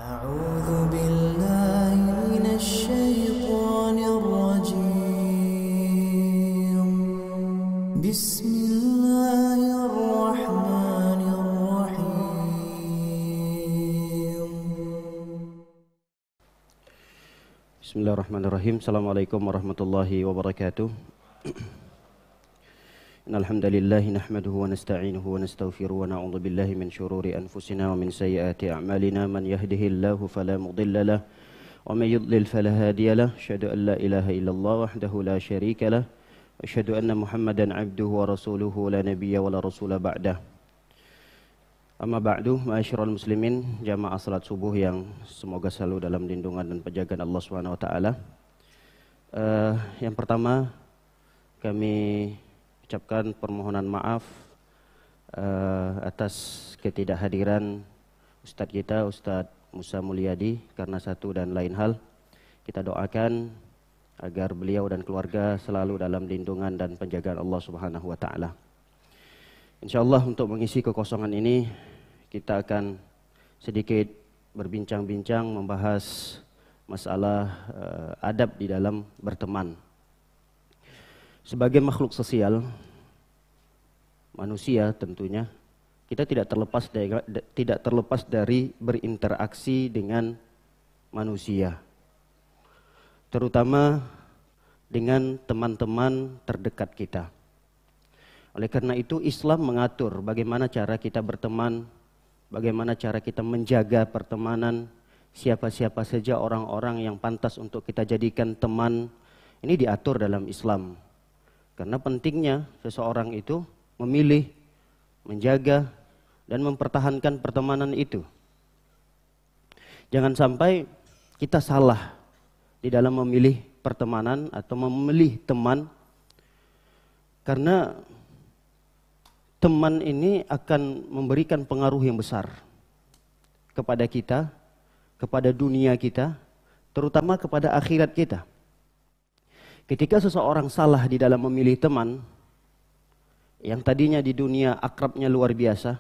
أعوذ بالله من الشيطان الرجيم بسم الله الرحمن الرحيم Bismillahirrahmanirrahim. Assalamualaikum warahmatullahi wabarakatuh. Innal hamdalillah nahmaduhu wa nasta'inuhu wa nastaghfiruhu wa na'udzu billahi min shururi anfusina wa min sayyiati a'malina. Man yahdihillahu fala mudilla lahu wa may yudlil fala hadiya lahu. Asyhadu an la ilaha illallah wahdahu la syarika lahu wa asyhadu anna Muhammadan 'abduhu wa rasuluhu la nabiyya wa la rasula ba'dah. Amma ba'du, ma'asyiral muslimin, jamaah salat subuh yang semoga selalu dalam lindungan dan penjagaan Allah Subhanahu wa taala. Yang pertama, kami ucapkan permohonan maaf atas ketidakhadiran Ustadz kita, Ustadz Musa Mulyadi, karena satu dan lain hal. Kita doakan agar beliau dan keluarga selalu dalam lindungan dan penjagaan Allah Subhanahu wa taala. Insyaallah untuk mengisi kekosongan ini kita akan sedikit berbincang-bincang membahas masalah adab di dalam berteman. Sebagai makhluk sosial, manusia tentunya, kita tidak terlepas dari berinteraksi dengan manusia, terutama dengan teman-teman terdekat kita. Oleh karena itu Islam mengatur bagaimana cara kita berteman, bagaimana cara kita menjaga pertemanan, siapa-siapa saja orang-orang yang pantas untuk kita jadikan teman. Ini diatur dalam Islam. Karena pentingnya seseorang itu memilih, menjaga, dan mempertahankan pertemanan itu. Jangan sampai kita salah di dalam memilih pertemanan atau memilih teman, karena teman ini akan memberikan pengaruh yang besar kepada kita, kepada dunia kita, terutama kepada akhirat kita. Ketika seseorang salah di dalam memilih teman, yang tadinya di dunia akrabnya luar biasa,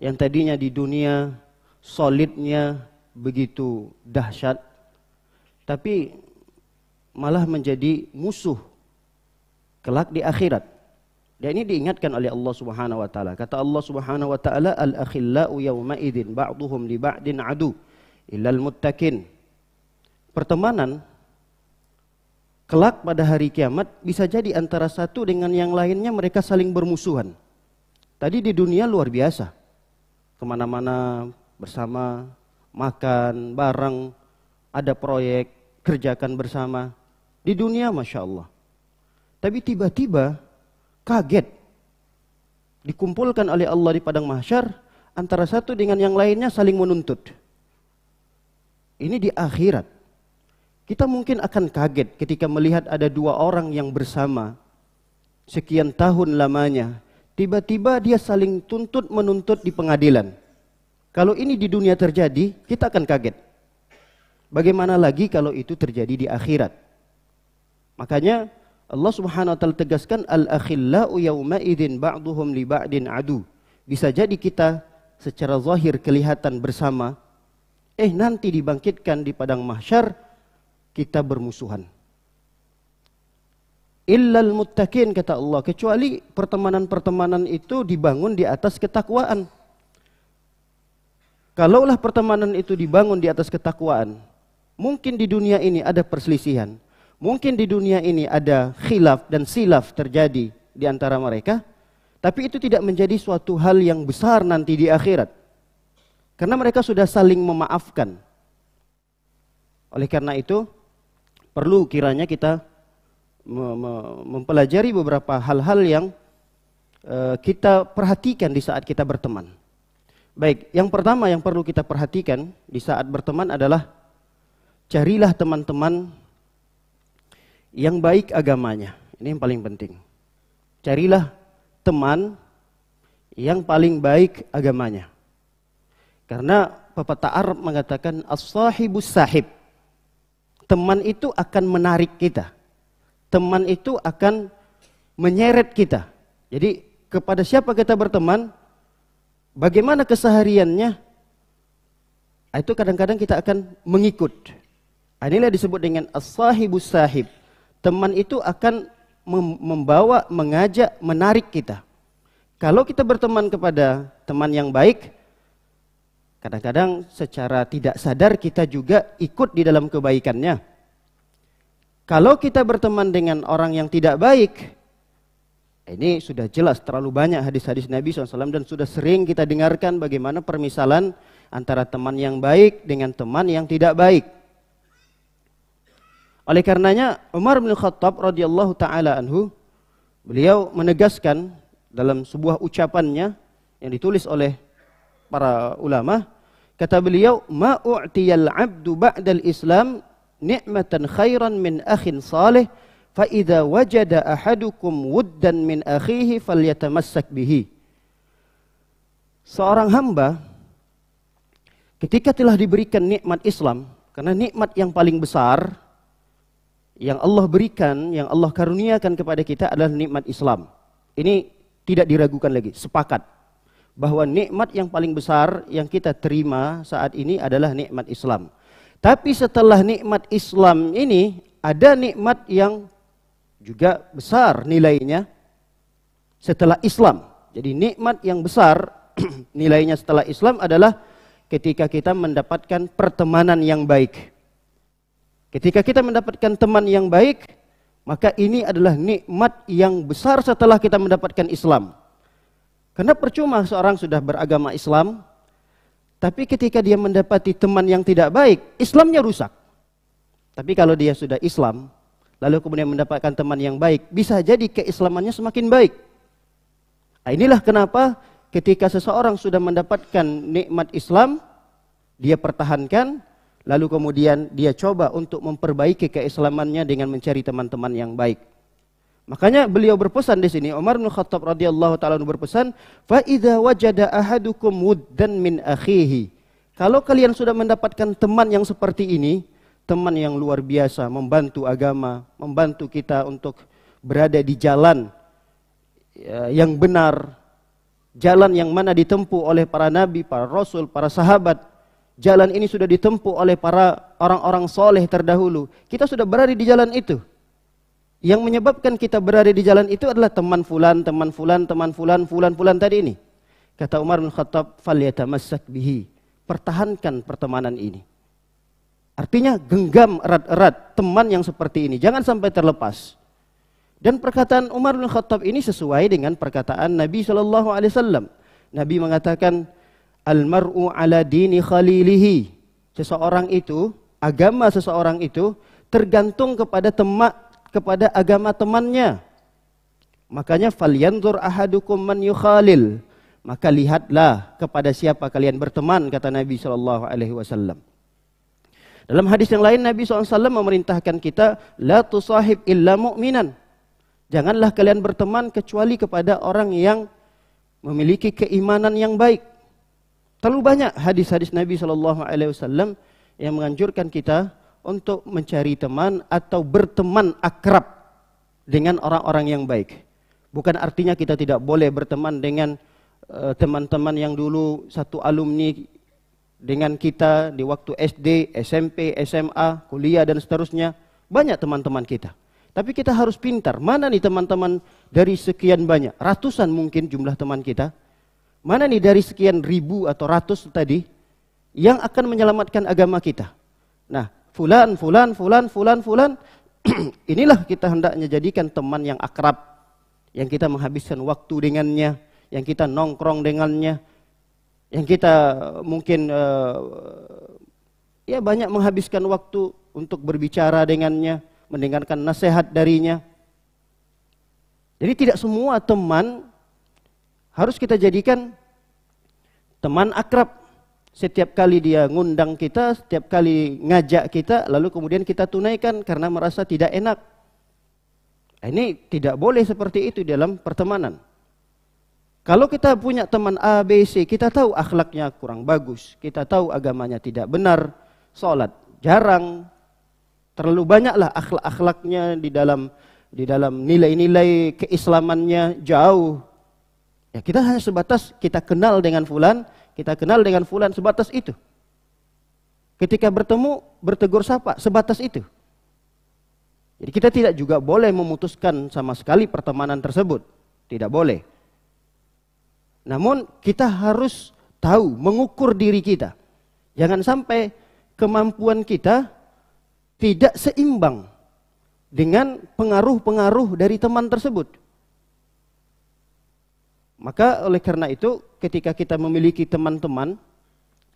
yang tadinya di dunia solidnya begitu dahsyat, tapi malah menjadi musuh kelak di akhirat. Dan ini diingatkan oleh Allah Subhanahu wa taala. Kata Allah Subhanahu wa taala, al-akhillau yawma idzin ba'duhum li ba'din adu illal muttaqin. Pertemanan kelak pada hari kiamat bisa jadi antara satu dengan yang lainnya mereka saling bermusuhan. Tadi di dunia luar biasa, kemana-mana bersama, makan bareng, ada proyek, kerjakan bersama. Di dunia Masya Allah. Tapi tiba-tiba kaget, dikumpulkan oleh Allah di padang mahsyar, antara satu dengan yang lainnya saling menuntut. Ini di akhirat. Kita mungkin akan kaget ketika melihat ada dua orang yang bersama sekian tahun lamanya, tiba-tiba dia saling menuntut di pengadilan. Kalau ini di dunia terjadi, kita akan kaget. Bagaimana lagi kalau itu terjadi di akhirat? Makanya Allah Subhanahu wa taala tegaskan, al-akhillau yawma idzin ba'duhum li ba'din adu. Bisa jadi kita secara zahir kelihatan bersama, nanti dibangkitkan di padang mahsyar kita bermusuhan. Illal muttaqin, kata Allah, kecuali pertemanan-pertemanan itu dibangun di atas ketakwaan. Kalaulah pertemanan itu dibangun di atas ketakwaan, mungkin di dunia ini ada perselisihan, mungkin di dunia ini ada khilaf dan silaf terjadi di antara mereka, tapi itu tidak menjadi suatu hal yang besar nanti di akhirat. Karena mereka sudah saling memaafkan. Oleh karena itu, perlu kiranya kita mempelajari beberapa hal-hal yang kita perhatikan di saat kita berteman. Baik, yang pertama yang perlu kita perhatikan di saat berteman adalah carilah teman-teman yang baik agamanya. Ini yang paling penting. Carilah teman yang paling baik agamanya. Karena pepatah Arab mengatakan as-sahibus sahib. Teman itu akan menarik kita. Teman itu akan menyeret kita. Jadi kepada siapa kita berteman, bagaimana kesehariannya, itu kadang-kadang kita akan mengikut. Inilah disebut dengan as-sahibus sahib. Teman itu akan membawa, mengajak, menarik kita. Kalau kita berteman kepada teman yang baik, kadang-kadang secara tidak sadar kita juga ikut di dalam kebaikannya. Kalau kita berteman dengan orang yang tidak baik, ini sudah jelas terlalu banyak hadis-hadis Nabi SAW dan sudah sering kita dengarkan bagaimana permisalan antara teman yang baik dengan teman yang tidak baik. Oleh karenanya Umar bin Khattab radhiyallahu taala anhu, beliau menegaskan dalam sebuah ucapannya yang ditulis oleh para ulama, kata beliau, "Ma u'tiyal 'abdu ba'dal Islam ni'matan khairan min akhin salih, fa idza wajada ahadukum wuddan min akhihi falyatamassak bihi." Seorang hamba ketika telah diberikan nikmat Islam, karena nikmat yang paling besar yang Allah berikan, yang Allah karuniakan kepada kita adalah nikmat Islam. Ini tidak diragukan lagi, sepakat bahwa nikmat yang paling besar yang kita terima saat ini adalah nikmat Islam. Tapi setelah nikmat Islam ini, ada nikmat yang juga besar nilainya setelah Islam. Jadi nikmat yang besar nilainya setelah Islam adalah ketika kita mendapatkan pertemanan yang baik. Ketika kita mendapatkan teman yang baik, maka ini adalah nikmat yang besar setelah kita mendapatkan Islam. Karena percuma seorang sudah beragama Islam, tapi ketika dia mendapati teman yang tidak baik, Islamnya rusak. Tapi kalau dia sudah Islam, lalu kemudian mendapatkan teman yang baik, bisa jadi keislamannya semakin baik. Nah, inilah kenapa ketika seseorang sudah mendapatkan nikmat Islam, dia pertahankan, lalu kemudian dia coba untuk memperbaiki keislamannya dengan mencari teman-teman yang baik. Makanya beliau berpesan di sini, Umar bin Khattab radhiyallahu taala berpesan, "Fa idza wajada ahadukum wuddan min akhihi." Kalau kalian sudah mendapatkan teman yang seperti ini, teman yang luar biasa, membantu agama, membantu kita untuk berada di jalan yang benar, jalan yang mana ditempuh oleh para nabi, para rasul, para sahabat. Jalan ini sudah ditempuh oleh para orang-orang soleh terdahulu. Kita sudah berada di jalan itu. Yang menyebabkan kita berada di jalan itu adalah teman fulan, teman fulan, teman fulan, fulan tadi ini. Kata Umar bin Khattab, "Falyatamassak bihi." Pertahankan pertemanan ini. Artinya genggam erat-erat teman yang seperti ini. Jangan sampai terlepas. Dan perkataan Umar bin Khattab ini sesuai dengan perkataan Nabi SAW. Nabi mengatakan, "Al-mar'u ala dini khalilihi." Seseorang itu, agama seseorang itu tergantung kepada agama temannya. Makanya falyanzur ahadukum man yukhalil. Maka lihatlah kepada siapa kalian berteman, kata Nabi SAW. Dalam hadis yang lain Nabi SAW memerintahkan kita, la tusahib illa mu'minan. Janganlah kalian berteman kecuali kepada orang yang memiliki keimanan yang baik. Terlalu banyak hadis-hadis Nabi SAW yang menganjurkan kita untuk mencari teman atau berteman akrab dengan orang-orang yang baik. Bukan artinya kita tidak boleh berteman dengan teman-teman yang dulu satu alumni dengan kita di waktu SD, SMP, SMA, kuliah dan seterusnya. Banyak teman-teman kita. Tapi kita harus pintar. Mana nih teman-teman dari sekian banyak, ratusan mungkin jumlah teman kita. Mana nih dari sekian ribu atau ratus tadi yang akan menyelamatkan agama kita. Nah, fulan. Inilah kita hendaknya jadikan teman yang akrab, yang kita menghabiskan waktu dengannya, yang kita nongkrong dengannya, yang kita mungkin banyak menghabiskan waktu untuk berbicara dengannya, mendengarkan nasihat darinya. Jadi tidak semua teman harus kita jadikan teman akrab. Setiap kali dia ngundang kita, setiap kali ngajak kita, lalu kemudian kita tunaikan karena merasa tidak enak. Ini tidak boleh seperti itu dalam pertemanan. Kalau kita punya teman A, B, C, kita tahu akhlaknya kurang bagus, kita tahu agamanya tidak benar, sholat jarang, terlalu banyaklah akhlak-akhlaknya di dalam nilai-nilai keislamannya jauh. Ya, kita hanya sebatas kita kenal dengan fulan, sebatas itu. Ketika bertemu, bertegur sapa, sebatas itu. Jadi kita tidak juga boleh memutuskan sama sekali pertemanan tersebut. Tidak boleh. Namun kita harus tahu, mengukur diri kita. Jangan sampai kemampuan kita tidak seimbang dengan pengaruh-pengaruh dari teman tersebut. Maka oleh karena itu, ketika kita memiliki teman-teman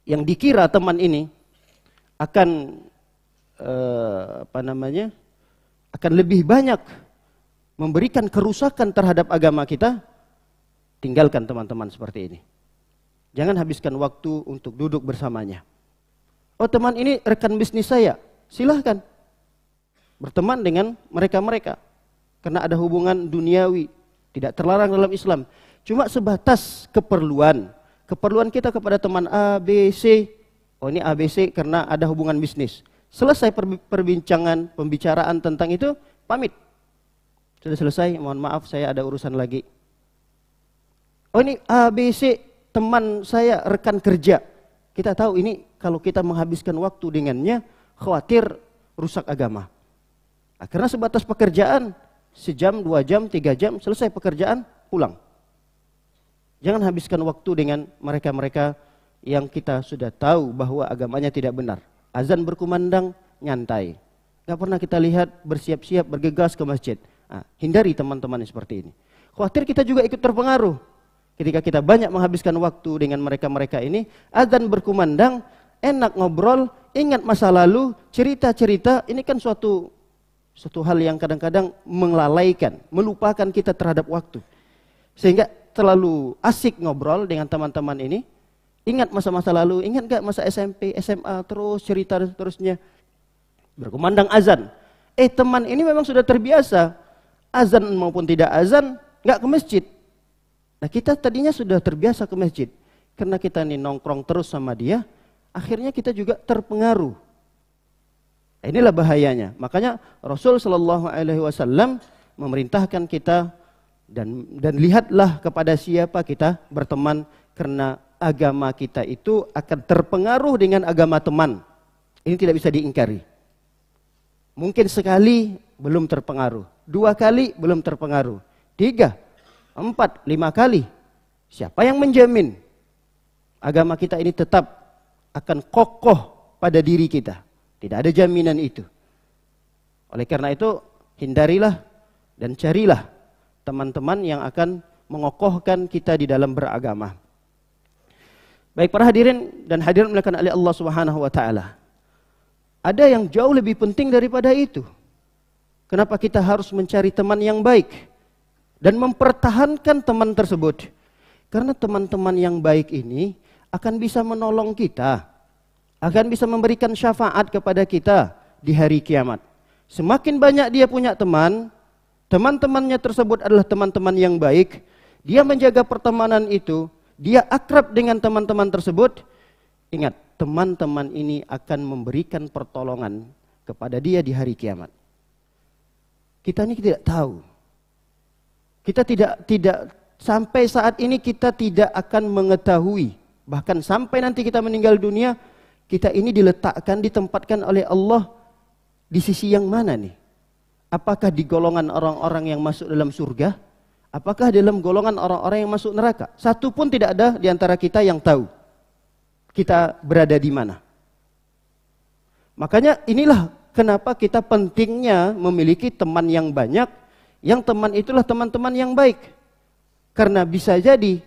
yang dikira teman ini akan akan lebih banyak memberikan kerusakan terhadap agama kita, tinggalkan teman-teman seperti ini. Jangan habiskan waktu untuk duduk bersamanya. Oh, teman ini rekan bisnis saya, silahkan berteman dengan mereka-mereka karena ada hubungan duniawi, tidak terlarang dalam Islam. Cuma sebatas keperluan kita kepada teman A, B, C. Oh, ini A, B, C karena ada hubungan bisnis. Selesai perbincangan, pembicaraan tentang itu, pamit. Sudah selesai, mohon maaf saya ada urusan lagi. Oh, ini A, B, C, teman saya, rekan kerja. Kita tahu ini kalau kita menghabiskan waktu dengannya, khawatir rusak agama. Nah, karena sebatas pekerjaan, sejam, 2 jam, 3 jam, selesai pekerjaan, pulang. Jangan habiskan waktu dengan mereka-mereka yang kita sudah tahu bahwa agamanya tidak benar. Azan berkumandang, nyantai. Gak pernah kita lihat bersiap-siap, bergegas ke masjid. Nah, hindari teman-teman seperti ini. Khawatir kita juga ikut terpengaruh. Ketika kita banyak menghabiskan waktu dengan mereka-mereka ini, azan berkumandang, enak ngobrol, ingat masa lalu, cerita-cerita, ini kan suatu hal yang kadang-kadang melalaikan, melupakan kita terhadap waktu. Sehingga terlalu asik ngobrol dengan teman-teman ini. Ingat masa-masa lalu, ingat gak masa SMP, SMA, terus cerita dan seterusnya. Berkumandang azan. Teman ini memang sudah terbiasa. Azan maupun tidak azan, gak ke masjid. Nah, kita tadinya sudah terbiasa ke masjid. Karena kita nih nongkrong terus sama dia, akhirnya kita juga terpengaruh. Nah, inilah bahayanya. Makanya Rasul SAW memerintahkan kita dan lihatlah kepada siapa kita berteman, karena agama kita itu akan terpengaruh dengan agama teman. Ini tidak bisa diingkari. Mungkin sekali belum terpengaruh, 2 kali belum terpengaruh, 3, 4, 5 kali. Siapa yang menjamin agama kita ini tetap akan kokoh pada diri kita? Tidak ada jaminan itu. Oleh karena itu, hindarilah dan carilah teman-teman yang akan mengokohkan kita di dalam beragama. Baik para hadirin dan hadirin dimuliakan oleh Allah Subhanahu wa taala. Ada yang jauh lebih penting daripada itu. Kenapa kita harus mencari teman yang baik dan mempertahankan teman tersebut? Karena teman-teman yang baik ini akan bisa menolong kita, akan bisa memberikan syafaat kepada kita di hari kiamat. Semakin banyak dia punya teman, teman-temannya tersebut adalah teman-teman yang baik, dia menjaga pertemanan itu, dia akrab dengan teman-teman tersebut. Ingat, teman-teman ini akan memberikan pertolongan kepada dia di hari kiamat. Kita ini tidak tahu. Kita tidak sampai saat ini kita tidak akan mengetahui. Bahkan sampai nanti kita meninggal dunia, kita ini diletakkan, ditempatkan oleh Allah di sisi yang mana nih? Apakah di golongan orang-orang yang masuk dalam surga? Apakah dalam golongan orang-orang yang masuk neraka? Satu pun tidak ada di antara kita yang tahu kita berada di mana. Makanya inilah kenapa kita pentingnya memiliki teman yang banyak, yang teman itulah teman-teman yang baik. Karena bisa jadi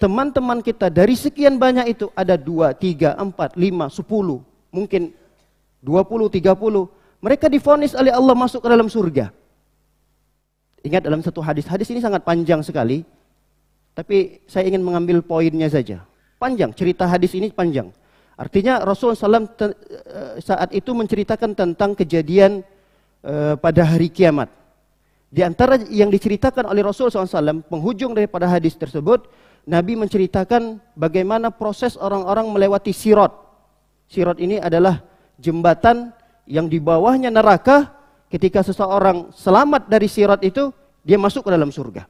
teman-teman kita dari sekian banyak itu ada 2, 3, 4, 5, 10, mungkin 20, 30. Mereka divonis oleh Allah masuk ke dalam surga. Ingat dalam satu hadis ini sangat panjang sekali, tapi saya ingin mengambil poinnya saja. Panjang, cerita hadis ini panjang. Artinya Rasulullah SAW saat itu menceritakan tentang kejadian pada hari kiamat. Di antara yang diceritakan oleh Rasulullah SAW, penghujung daripada hadis tersebut, Nabi menceritakan bagaimana proses orang-orang melewati sirat. Sirat ini adalah jembatan yang di bawahnya neraka. Ketika seseorang selamat dari sirat itu, dia masuk ke dalam surga.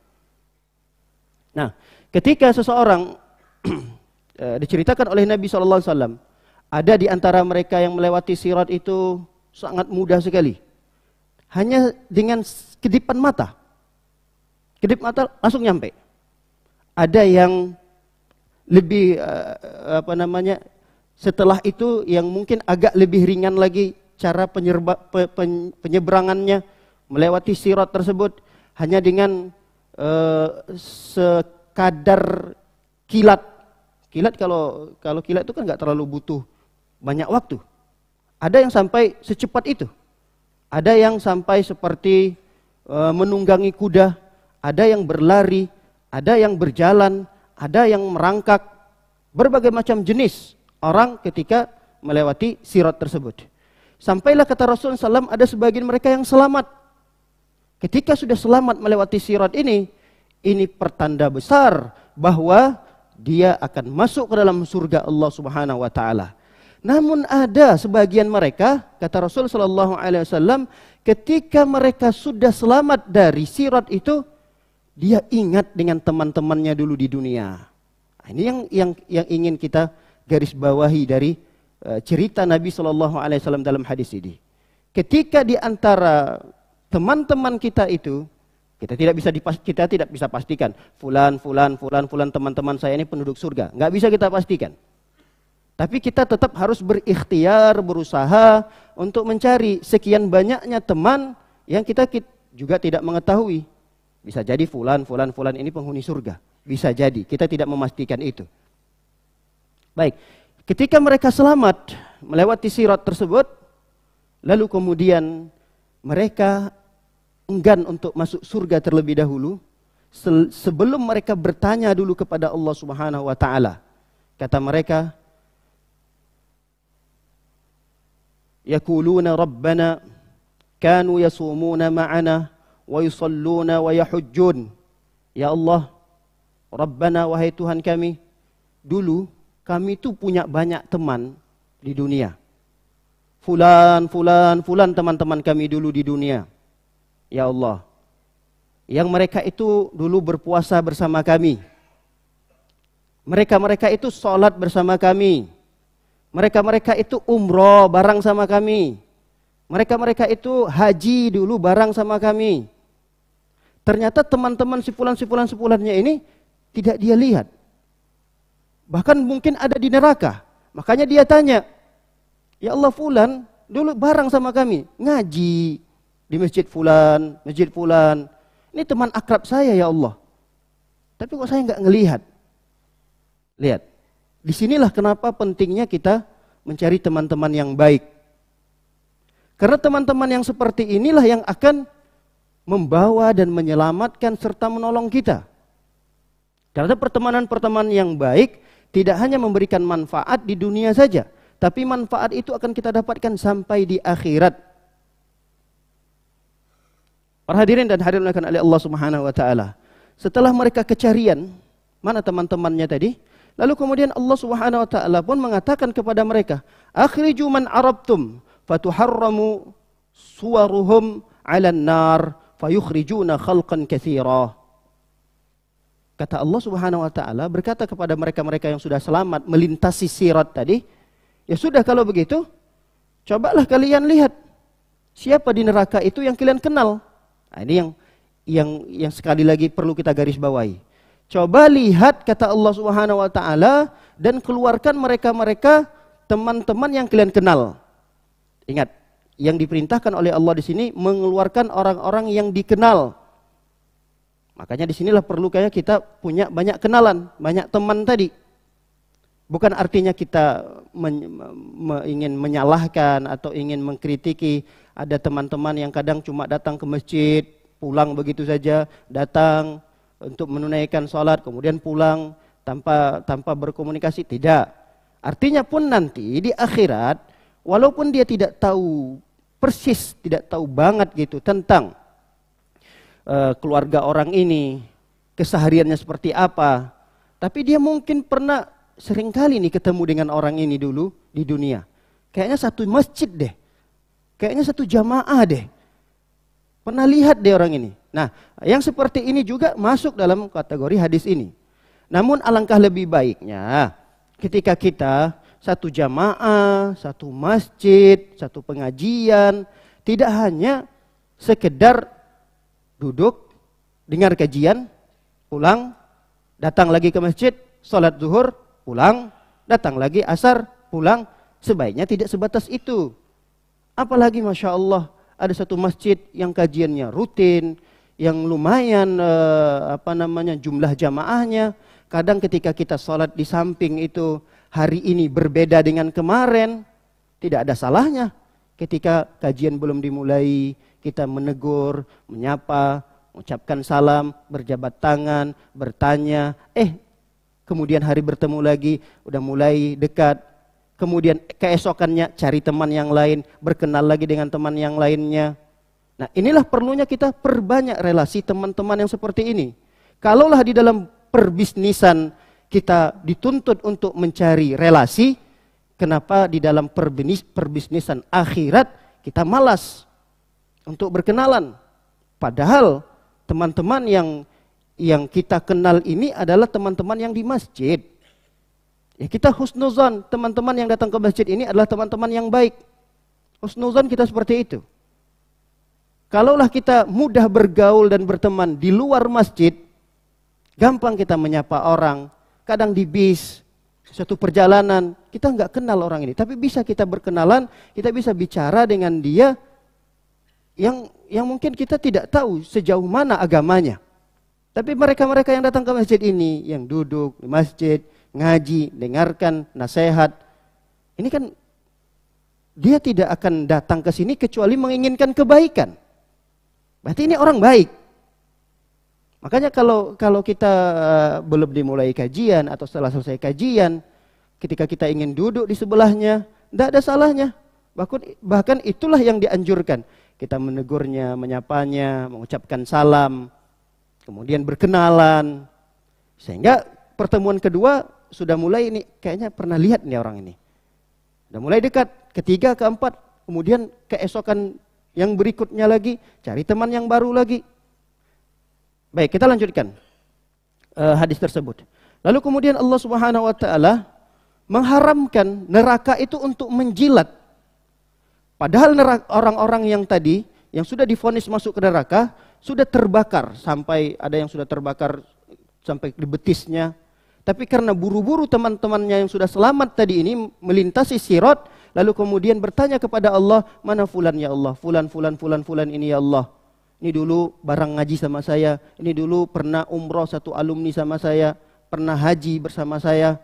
Nah, ketika seseorang diceritakan oleh Nabi SAW, Ada di antara mereka yang melewati sirat itu sangat mudah sekali. Hanya dengan kedipan mata. Kedip mata langsung nyampe. Ada yang lebih setelah itu yang mungkin agak lebih ringan lagi cara penyeberangannya melewati sirat tersebut hanya dengan sekadar kilat. Kilat kalau kilat itu kan nggak terlalu butuh banyak waktu. Ada yang sampai secepat itu. Ada yang sampai seperti menunggangi kuda, ada yang berlari, ada yang berjalan, ada yang merangkak, berbagai macam jenis orang ketika melewati sirat tersebut. Sampailah kata Rasulullah SAW, ada sebagian mereka yang selamat. Ketika sudah selamat melewati sirat ini pertanda besar bahwa dia akan masuk ke dalam surga Allah Subhanahu wa taala. Namun ada sebagian mereka, kata Rasul sallallahu alaihi wasallam, ketika mereka sudah selamat dari sirat itu, dia ingat dengan teman-temannya dulu di dunia. Nah, ini yang ingin kita garis bawahi dari cerita Nabi sallallahu alaihi wasallam dalam hadis ini. Ketika di antara teman-teman kita itu, kita tidak bisa pastikan fulan teman-teman saya ini penduduk surga. Nggak bisa kita pastikan. Tapi kita tetap harus berikhtiar, berusaha untuk mencari sekian banyaknya teman yang kita juga tidak mengetahui. Bisa jadi fulan ini penghuni surga. Bisa jadi, kita tidak memastikan itu. Baik, ketika mereka selamat melewati sirat tersebut, lalu kemudian mereka enggan untuk masuk surga terlebih dahulu, sebelum mereka bertanya dulu kepada Allah Subhanahu wa taala. Kata mereka, yaquluna rabbana kanu yasumuna ma'ana wa yusalluna wa yahujjun. Ya Allah, Rabbana, wahai Tuhan kami, dulu kami itu punya banyak teman di dunia. Fulan teman-teman kami dulu di dunia. Ya Allah, yang mereka itu dulu berpuasa bersama kami. Mereka itu sholat bersama kami. Mereka itu umroh bareng sama kami. Mereka itu haji dulu bareng sama kami. Ternyata teman-teman si fulannya ini tidak dia lihat. Bahkan mungkin ada di neraka. Makanya dia tanya, ya Allah, fulan dulu bareng sama kami. Ngaji di masjid fulan. Ini teman akrab saya ya Allah. Tapi kok saya nggak ngelihat. Lihat. Disinilah kenapa pentingnya kita mencari teman-teman yang baik. Karena teman-teman yang seperti inilah yang akan membawa dan menyelamatkan serta menolong kita. Karena pertemanan-pertemanan yang baik tidak hanya memberikan manfaat di dunia saja, tapi manfaat itu akan kita dapatkan sampai di akhirat. Para hadirin dan hadirin oleh Allah Subhanahu wa taala. Setelah mereka kecarian, mana teman-temannya tadi? Lalu kemudian Allah Subhanahu wa taala pun mengatakan kepada mereka, "Akhriju man arabtum fatuharramu suwaruhum 'alan nar fayukhrijuna khalqan katsira." Kata Allah Subhanahu wa taala berkata kepada mereka-mereka yang sudah selamat melintasi sirat tadi, ya sudah kalau begitu, cobalah kalian lihat siapa di neraka itu yang kalian kenal. Nah, ini yang sekali lagi perlu kita garis bawahi. Coba lihat, kata Allah Subhanahu wa taala, dan keluarkan mereka-mereka teman-teman yang kalian kenal. Ingat, yang diperintahkan oleh Allah di sini mengeluarkan orang-orang yang dikenal. Makanya di sinilah perlu kayak kita punya banyak kenalan, banyak teman tadi. Bukan artinya kita ingin menyalahkan atau ingin mengkritiki. Ada teman-teman yang kadang cuma datang ke masjid, pulang begitu saja, datang untuk menunaikan sholat, kemudian pulang tanpa berkomunikasi. Tidak. Artinya pun nanti di akhirat, walaupun dia tidak tahu persis, tidak tahu banget gitu tentang keluarga orang ini, kesehariannya seperti apa, tapi dia mungkin pernah seringkali nih ketemu dengan orang ini dulu di dunia. Kayaknya satu masjid deh, kayaknya satu jamaah deh, pernah lihat deh orang ini. Nah, yang seperti ini juga masuk dalam kategori hadis ini. Namun alangkah lebih baiknya ketika kita satu jamaah, satu masjid, satu pengajian, tidak hanya sekedar duduk, dengar kajian, pulang, datang lagi ke masjid, sholat zuhur, pulang, datang lagi asar, pulang. Sebaiknya tidak sebatas itu. Apalagi Masya Allah, ada satu masjid yang kajiannya rutin, yang lumayan jumlah jamaahnya. Kadang ketika kita sholat di samping itu, hari ini berbeda dengan kemarin, tidak ada salahnya. Ketika kajian belum dimulai, kita menegur, menyapa, mengucapkan salam, berjabat tangan, bertanya. Kemudian hari bertemu lagi, udah mulai dekat. Kemudian keesokannya cari teman yang lain, berkenal lagi dengan teman yang lainnya. Nah, inilah perlunya kita perbanyak relasi teman-teman yang seperti ini. Kalaulah di dalam perbisnisan kita dituntut untuk mencari relasi, kenapa di dalam perbisnisan akhirat kita malas untuk berkenalan? Padahal teman-teman yang kita kenal ini adalah teman-teman yang di masjid. Ya, kita husnuzan, teman-teman yang datang ke masjid ini adalah teman-teman yang baik. Husnuzan kita seperti itu. Kalaulah kita mudah bergaul dan berteman di luar masjid, gampang kita menyapa orang. Kadang di bis, suatu perjalanan, kita nggak kenal orang ini. Tapi bisa kita berkenalan, kita bisa bicara dengan dia yang mungkin kita tidak tahu sejauh mana agamanya. Tapi mereka-mereka yang datang ke masjid ini, yang duduk di masjid, ngaji, dengarkan nasihat, ini kan dia tidak akan datang ke sini kecuali menginginkan kebaikan. Berarti ini orang baik. Makanya kalau kita belum dimulai kajian atau setelah selesai kajian, ketika kita ingin duduk di sebelahnya, tidak ada salahnya. Bahkan itulah yang dianjurkan. Kita menegurnya, menyapanya, mengucapkan salam, kemudian berkenalan. Sehingga pertemuan kedua sudah mulai ini, kayaknya pernah lihat nih orang ini. Sudah mulai dekat, ketiga, keempat, kemudian keesokan yang berikutnya lagi, cari teman yang baru lagi. Baik, kita lanjutkan hadis tersebut. Lalu kemudian Allah Subhanahu wa taala mengharamkan neraka itu untuk menjilat. Padahal orang-orang yang tadi yang sudah divonis masuk ke neraka sudah terbakar, sampai ada yang sudah terbakar sampai di betisnya. Tapi karena buru-buru teman-temannya yang sudah selamat tadi ini melintasi sirat, lalu kemudian bertanya kepada Allah, mana fulan ya Allah, fulan ini ya Allah. Ini dulu barang ngaji sama saya, ini dulu pernah umroh satu alumni sama saya, pernah haji bersama saya,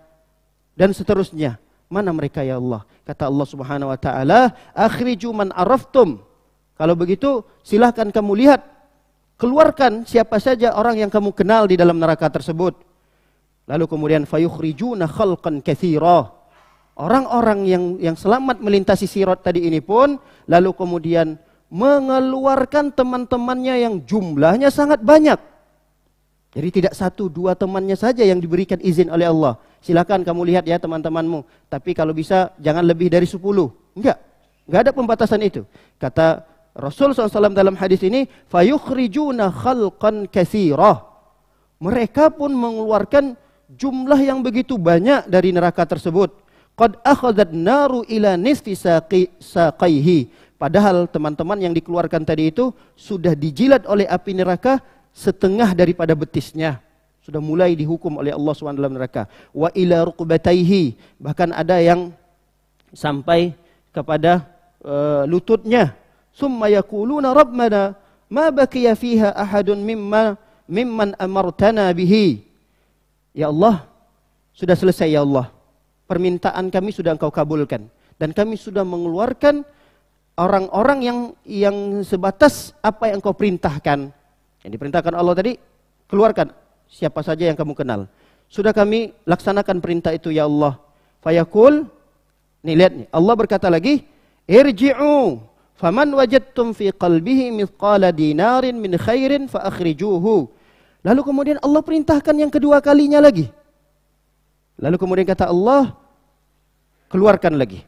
dan seterusnya. Mana mereka ya Allah? Kata Allah Subhanahu wa taala, akhriju man araftum. Kalau begitu silahkan kamu lihat, keluarkan siapa saja orang yang kamu kenal di dalam neraka tersebut. Lalu kemudian fayukhrijuna khalqan katsira. Orang-orang yang selamat melintasi sirat tadi ini pun lalu kemudian mengeluarkan teman-temannya yang jumlahnya sangat banyak. Jadi tidak satu dua temannya saja yang diberikan izin oleh Allah. Silakan kamu lihat ya teman-temanmu. Tapi kalau bisa jangan lebih dari 10. Enggak ada pembatasan itu. Kata Rasul SAW dalam hadis ini, fayukhrijuna khalqan katsira. Mereka pun mengeluarkan jumlah yang begitu banyak dari neraka tersebut. Qad akhadzat naru ila nisfi saqaihi. Padahal teman-teman yang dikeluarkan tadi itu sudah dijilat oleh api neraka setengah daripada betisnya. Sudah mulai dihukum oleh Allah SWT dalam neraka. Wa ila rukbataihi. Bahkan ada yang sampai kepada lututnya. Summa yaquluna rabbana ma baqiya fiha ahadun mimman amartana bihi. Ya Allah, sudah selesai ya Allah. Permintaan kami sudah Engkau kabulkan. Dan kami sudah mengeluarkan orang-orang yang sebatas apa yang Engkau perintahkan. Yang diperintahkan Allah tadi, keluarkan siapa saja yang kamu kenal. Sudah kami laksanakan perintah itu ya Allah. Fayaqul, nih lihat nih, Allah berkata lagi, irji'u faman wajadtum fi qalbihi mithqala dinarin min khairin fa akhrijuhu. Lalu kemudian Allah perintahkan yang kedua kalinya lagi. Lalu kemudian kata Allah, keluarkan lagi.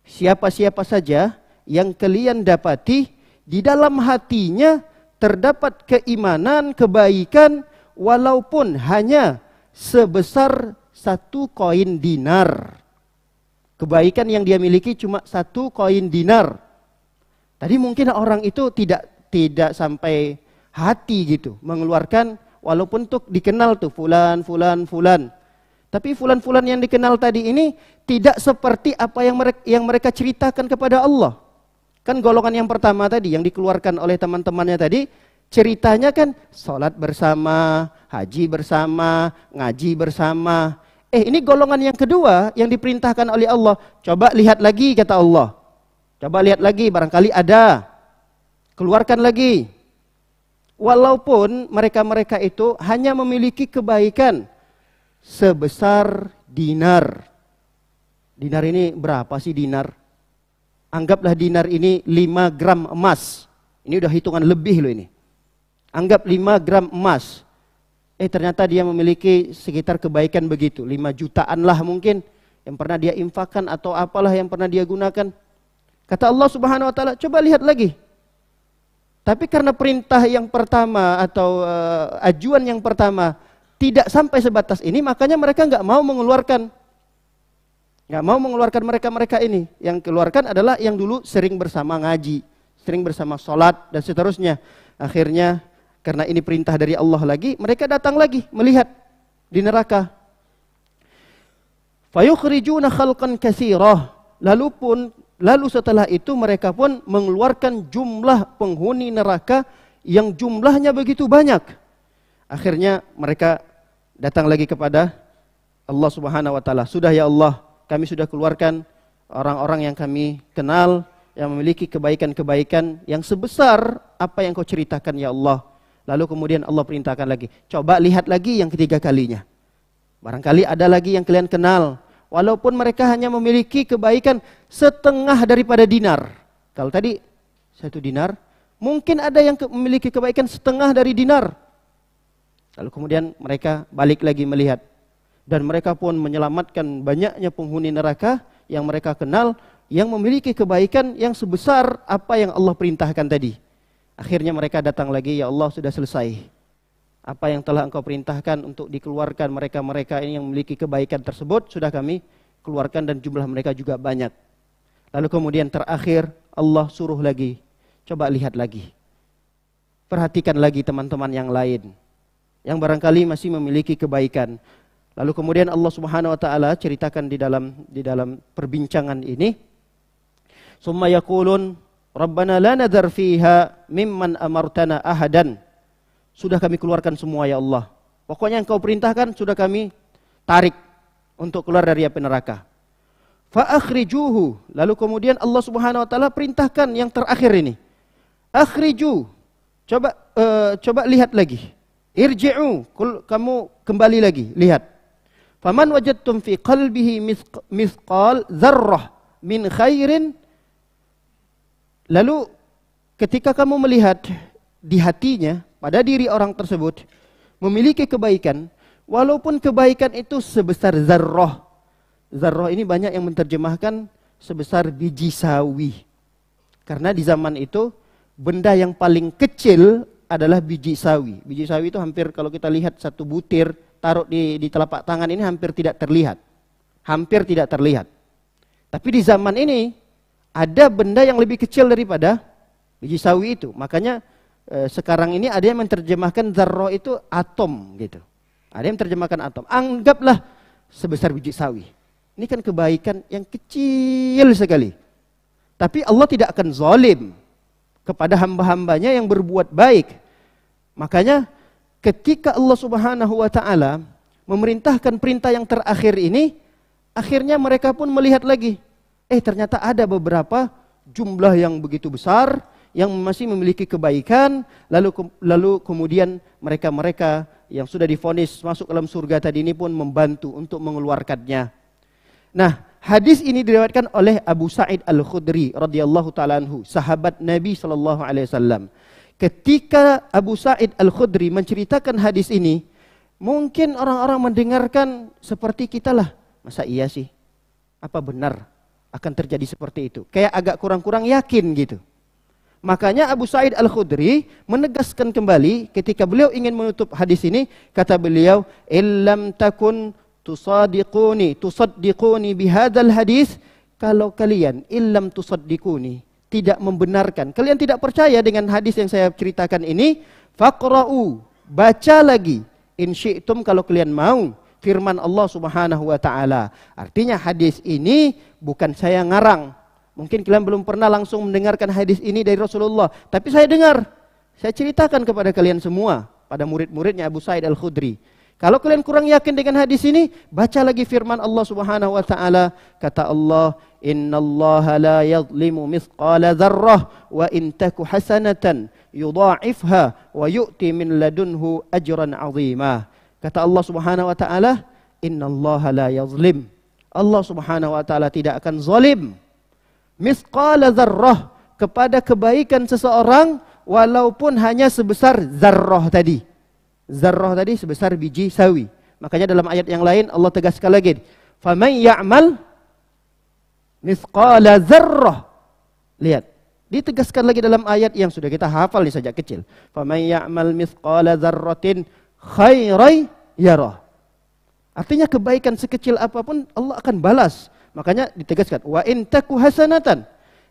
Siapa-siapa saja yang kalian dapati di dalam hatinya terdapat keimanan, kebaikan, walaupun hanya sebesar 1 koin dinar. Kebaikan yang dia miliki cuma 1 koin dinar. Tadi mungkin orang itu tidak sampai hati gitu mengeluarkan, walaupun tuh dikenal tuh fulan. Tapi fulan-fulan yang dikenal tadi ini tidak seperti apa yang mereka ceritakan kepada Allah. Kan golongan yang pertama tadi yang dikeluarkan oleh teman-temannya tadi, ceritanya kan sholat bersama, haji bersama, ngaji bersama. Ini golongan yang kedua yang diperintahkan oleh Allah. Coba lihat lagi, kata Allah. Coba lihat lagi, barangkali ada. Keluarkan lagi. Walaupun mereka-mereka itu hanya memiliki kebaikan sebesar dinar. Dinar ini berapa sih dinar? Anggaplah dinar ini 5 gram emas. Ini udah hitungan lebih loh ini. Anggap 5 gram emas. Ternyata dia memiliki sekitar kebaikan begitu. 5 jutaan lah mungkin yang pernah dia infakkan atau apalah yang pernah dia gunakan. Kata Allah Subhanahu wa taala, coba lihat lagi. Tapi karena perintah yang pertama atau ajuan yang pertama tidak sampai sebatas ini, makanya mereka nggak mau mengeluarkan. Nggak mau mengeluarkan mereka-mereka ini. Yang keluarkan adalah yang dulu sering bersama ngaji, sering bersama sholat dan seterusnya. Akhirnya karena ini perintah dari Allah lagi, mereka datang lagi melihat di neraka. Fayukhrijuna khalqan katsirah. Lalu setelah itu mereka pun mengeluarkan jumlah penghuni neraka yang jumlahnya begitu banyak. Akhirnya mereka datang lagi kepada Allah Subhanahu wa taala. Sudah ya Allah, kami sudah keluarkan orang-orang yang kami kenal yang memiliki kebaikan-kebaikan yang sebesar apa yang kau ceritakan ya Allah. Lalu kemudian Allah perintahkan lagi, coba lihat lagi yang ketiga kalinya. Barangkali ada lagi yang kalian kenal. Walaupun mereka hanya memiliki kebaikan setengah daripada dinar. Kalau tadi 1 dinar, mungkin ada yang memiliki kebaikan setengah dari dinar. Lalu kemudian mereka balik lagi melihat. Dan mereka pun menyelamatkan banyaknya penghuni neraka yang mereka kenal, yang memiliki kebaikan yang sebesar apa yang Allah perintahkan tadi. Akhirnya mereka datang lagi, ya Allah sudah selesai. Apa yang telah engkau perintahkan untuk dikeluarkan mereka-mereka ini yang memiliki kebaikan tersebut, sudah kami keluarkan dan jumlah mereka juga banyak. Lalu kemudian terakhir Allah suruh lagi, coba lihat lagi. Perhatikan lagi teman-teman yang lain, yang barangkali masih memiliki kebaikan. Lalu kemudian Allah Subhanahu wa taala ceritakan di dalam perbincangan ini, summa yaqulun Rabbana la nadhar fiha mimman amartana ahadan. Sudah kami keluarkan semua ya Allah. Pokoknya yang kau perintahkan sudah kami tarik untuk keluar dari api neraka. Fa akhrijuhu. Lalu kemudian Allah Subhanahu wa taala perintahkan yang terakhir ini. Akhriju. Coba lihat lagi. Irji'u. Kamu kembali lagi, lihat. Faman wajadtum fi qalbihi mithqal dzarrah min khairin. Lalu ketika kamu melihat di hatinya, pada diri orang tersebut memiliki kebaikan, walaupun kebaikan itu sebesar zarrah. Zarrah ini banyak yang menerjemahkan sebesar biji sawi. Karena di zaman itu benda yang paling kecil adalah biji sawi. Biji sawi itu hampir kalau kita lihat 1 butir taruh di telapak tangan ini hampir tidak terlihat. Hampir tidak terlihat. Tapi di zaman ini ada benda yang lebih kecil daripada biji sawi itu. Makanya sekarang ini ada yang menerjemahkan zarrah itu atom gitu. Ada yang menerjemahkan atom. Anggaplah sebesar biji sawi. Ini kan kebaikan yang kecil sekali. Tapi Allah tidak akan zalim kepada hamba-hambanya yang berbuat baik. Makanya ketika Allah Subhanahu wa taala memerintahkan perintah yang terakhir ini, akhirnya mereka pun melihat lagi. Ternyata ada beberapa jumlah yang begitu besar yang masih memiliki kebaikan, lalu kemudian mereka-mereka yang sudah divonis masuk dalam surga tadi ini pun membantu untuk mengeluarkannya. Nah, hadis ini diriwayatkan oleh Abu Sa'id Al-Khudri radhiyallahu taala anhu, sahabat Nabi sallallahu alaihi wasallam. Ketika Abu Sa'id Al-Khudri menceritakan hadis ini, mungkin orang-orang mendengarkan seperti kita lah. Masa iya sih? Apa benar akan terjadi seperti itu? Kayak agak kurang-kurang yakin gitu. Makanya Abu Sa'id Al-Khudri menegaskan kembali ketika beliau ingin menutup hadis ini, kata beliau, "Illam takun tusaddiquni bihadzal hadis, kalau kalian illam tusaddiquni, tidak membenarkan, kalian tidak percaya dengan hadis yang saya ceritakan ini, faqra'u, baca lagi, in syi'tum, kalau kalian mau, firman Allah Subhanahu wa taala. Artinya hadis ini bukan saya ngarang. Mungkin kalian belum pernah langsung mendengarkan hadis ini dari Rasulullah, tapi saya dengar. Saya ceritakan kepada kalian semua, pada murid-muridnya Abu Sa'id Al-Khudri. Kalau kalian kurang yakin dengan hadis ini, baca lagi firman Allah Subhanahu wa taala. Kata Allah, "Innallaha la yadhlimu mithqala dzarrah wa in taku hasanatan yudha'ifha wa yu'ti min ladunhu ajran 'azima." Kata Allah Subhanahu wa taala, "Innallaha la yadhlim." Allah Subhanahu wa taala tidak akan zalim mithqala dzarrah, kepada kebaikan seseorang walaupun hanya sebesar zarrah tadi. Zarrah tadi sebesar biji sawi. Makanya dalam ayat yang lain Allah tegaskan lagi, "Faman ya'mal mithqala dzarrah." Lihat, ditegaskan lagi dalam ayat yang sudah kita hafal nih sejak kecil. "Faman ya'mal mithqala dzarratin khairan yarah." Artinya kebaikan sekecil apapun Allah akan balas. Makanya ditegaskan, "Wa in taku hasanatan."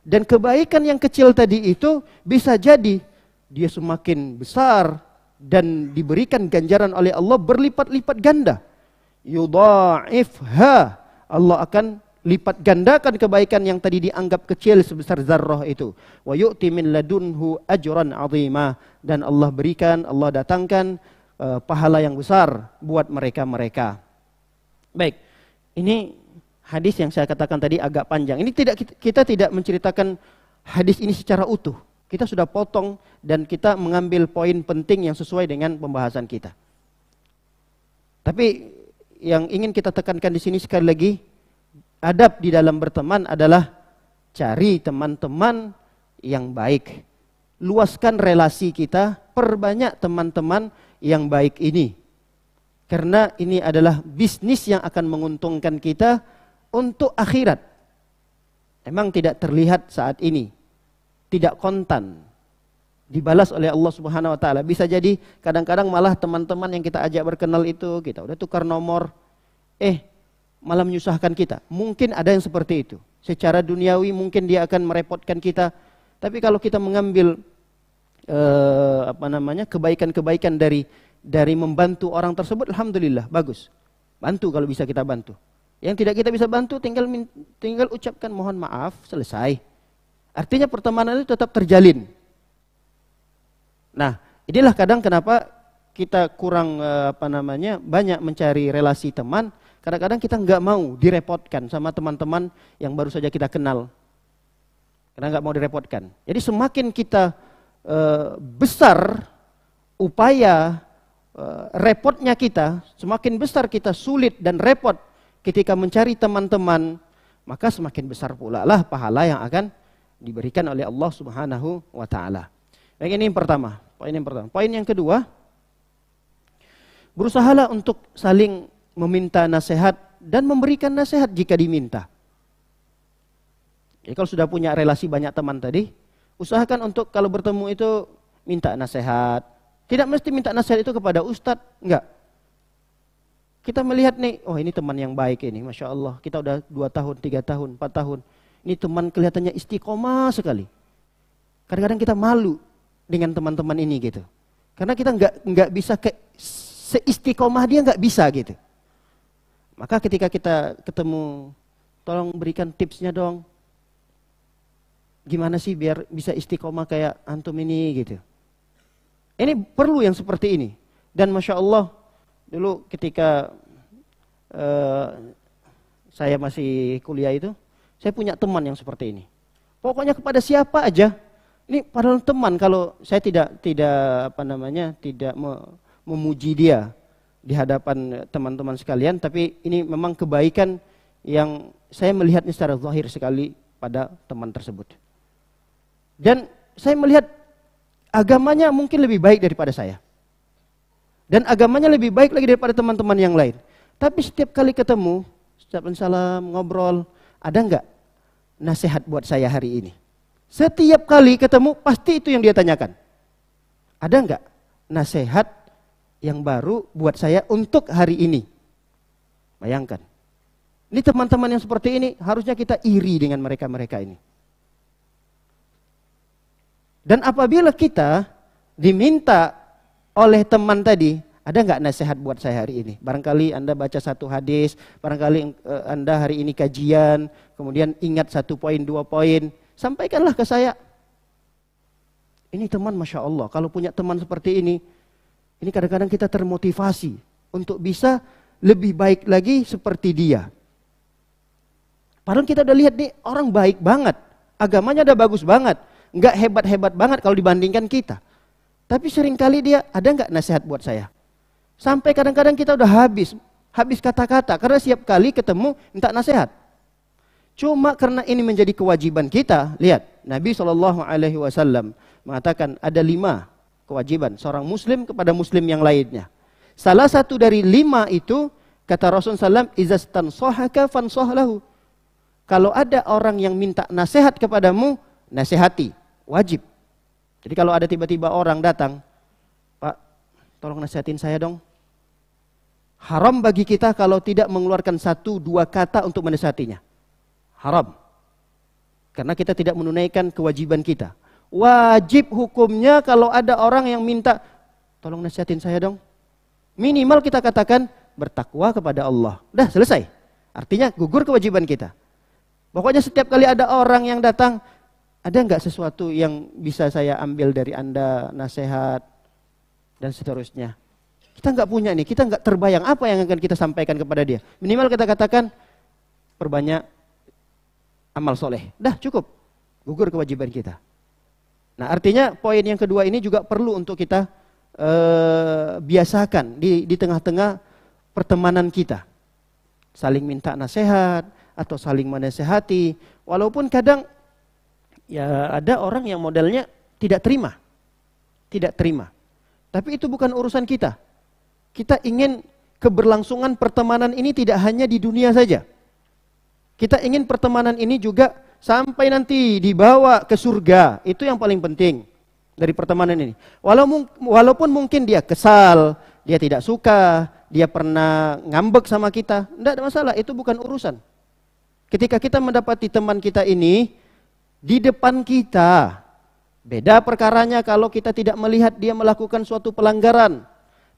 Dan kebaikan yang kecil tadi itu bisa jadi dia semakin besar dan diberikan ganjaran oleh Allah berlipat-lipat ganda. Yudha'ifha, Allah akan lipat gandakan kebaikan yang tadi dianggap kecil sebesar zarrah itu. Wa yu'ti min ladunhu ajran 'azima, dan Allah berikan, Allah datangkan pahala yang besar buat mereka-mereka. Baik, ini hadis yang saya katakan tadi agak panjang. Ini kita tidak menceritakan hadis ini secara utuh. Kita sudah potong dan kita mengambil poin penting yang sesuai dengan pembahasan kita. Tapi yang ingin kita tekankan di sini sekali lagi, adab di dalam berteman adalah cari teman-teman yang baik. Luaskan relasi kita, perbanyak teman-teman yang baik ini. Karena ini adalah bisnis yang akan menguntungkan kita untuk akhirat. Memang tidak terlihat saat ini, tidak kontan, dibalas oleh Allah Subhanahu wa taala. Bisa jadi kadang-kadang malah teman-teman yang kita ajak berkenal itu, kita udah tukar nomor, malah menyusahkan kita. Mungkin ada yang seperti itu. Secara duniawi mungkin dia akan merepotkan kita. Tapi kalau kita mengambil kebaikan-kebaikan dari membantu orang tersebut, alhamdulillah, bagus. Bantu kalau bisa kita bantu. Yang tidak kita bisa bantu tinggal ucapkan mohon maaf, selesai. Artinya pertemanan itu tetap terjalin. Nah, inilah kadang kenapa kita kurang banyak mencari relasi teman. Kadang-kadang kita nggak mau direpotkan sama teman-teman yang baru saja kita kenal. Karena nggak mau direpotkan. Jadi semakin kita besar upaya repotnya kita, semakin besar kita sulit dan repot ketika mencari teman-teman, maka semakin besar pula lah pahala yang akan diberikan oleh Allah Subhanahu wa taala. Baik, ini yang pertama, poin yang pertama. Poin yang kedua, berusahalah untuk saling meminta nasihat dan memberikan nasihat jika diminta. Jadi kalau sudah punya relasi banyak teman tadi, usahakan untuk kalau bertemu itu minta nasihat. Tidak mesti minta nasihat itu kepada ustadz, enggak. Kita melihat nih, oh ini teman yang baik ini, Masya Allah. Kita udah 2 tahun, 3 tahun, 4 tahun. Ini teman kelihatannya istiqomah sekali. Kadang-kadang kita malu dengan teman-teman ini gitu. Karena kita nggak bisa seistiqomah dia, nggak bisa gitu. Maka ketika kita ketemu, tolong berikan tipsnya dong. Gimana sih biar bisa istiqomah kayak antum ini gitu. Ini perlu yang seperti ini. Dan Masya Allah, dulu ketika saya masih kuliah itu, saya punya teman yang seperti ini. Pokoknya kepada siapa aja, ini padahal teman, kalau saya tidak memuji dia di hadapan teman-teman sekalian, tapi ini memang kebaikan yang saya melihatnya secara zahir sekali pada teman tersebut. Dan saya melihat agamanya mungkin lebih baik daripada saya. Dan agamanya lebih baik lagi daripada teman-teman yang lain. Tapi setiap kali ketemu, setiap salam, ngobrol, ada enggak nasihat buat saya hari ini? Setiap kali ketemu, pasti itu yang dia tanyakan. Ada enggak nasihat yang baru buat saya untuk hari ini? Bayangkan. Ini teman-teman yang seperti ini harusnya kita iri dengan mereka-mereka ini. Dan apabila kita diminta oleh teman tadi, ada nggak nasihat buat saya hari ini? Barangkali Anda baca satu hadis, barangkali Anda hari ini kajian, kemudian ingat 1 poin, 2 poin, sampaikanlah ke saya. Ini teman, Masya Allah, kalau punya teman seperti ini kadang-kadang kita termotivasi untuk bisa lebih baik lagi seperti dia. Padahal kita udah lihat nih, orang baik banget, agamanya udah bagus banget, nggak hebat-hebat banget kalau dibandingkan kita. Tapi seringkali dia, ada nggak nasihat buat saya? Sampai kadang-kadang kita udah habis kata-kata, karena setiap kali ketemu minta nasihat. Cuma karena ini menjadi kewajiban kita, lihat, Nabi SAW mengatakan ada 5 kewajiban seorang muslim kepada muslim yang lainnya. Salah satu dari 5 itu, kata Rasulullah SAW, izastansohaka fansohlahu. Kalau ada orang yang minta nasihat kepadamu, nasihati, wajib. Jadi kalau ada tiba-tiba orang datang, Pak, tolong nasihatin saya dong. Haram bagi kita kalau tidak mengeluarkan 1-2 kata untuk menasihatinya. Haram. Karena kita tidak menunaikan kewajiban kita. Wajib hukumnya kalau ada orang yang minta, tolong nasihatin saya dong. Minimal kita katakan, bertakwa kepada Allah. Udah selesai. Artinya gugur kewajiban kita. Pokoknya setiap kali ada orang yang datang, ada nggak sesuatu yang bisa saya ambil dari Anda, nasihat, dan seterusnya. Kita nggak punya nih, kita nggak terbayang apa yang akan kita sampaikan kepada dia. Minimal kita katakan, perbanyak amal soleh. Dah cukup, gugur kewajiban kita. Nah artinya poin yang kedua ini juga perlu untuk kita biasakan di tengah-tengah pertemanan kita. Saling minta nasihat, atau saling menasehati. Walaupun kadang ya ada orang yang modelnya tidak terima. Tidak terima. Tapi itu bukan urusan kita. Kita ingin keberlangsungan pertemanan ini tidak hanya di dunia saja. Kita ingin pertemanan ini juga sampai nanti dibawa ke surga. Itu yang paling penting dari pertemanan ini. Walaupun mungkin dia kesal, dia tidak suka, dia pernah ngambek sama kita, tidak ada masalah, itu bukan urusan. Ketika kita mendapati teman kita ini di depan kita, beda perkaranya kalau kita tidak melihat dia melakukan suatu pelanggaran.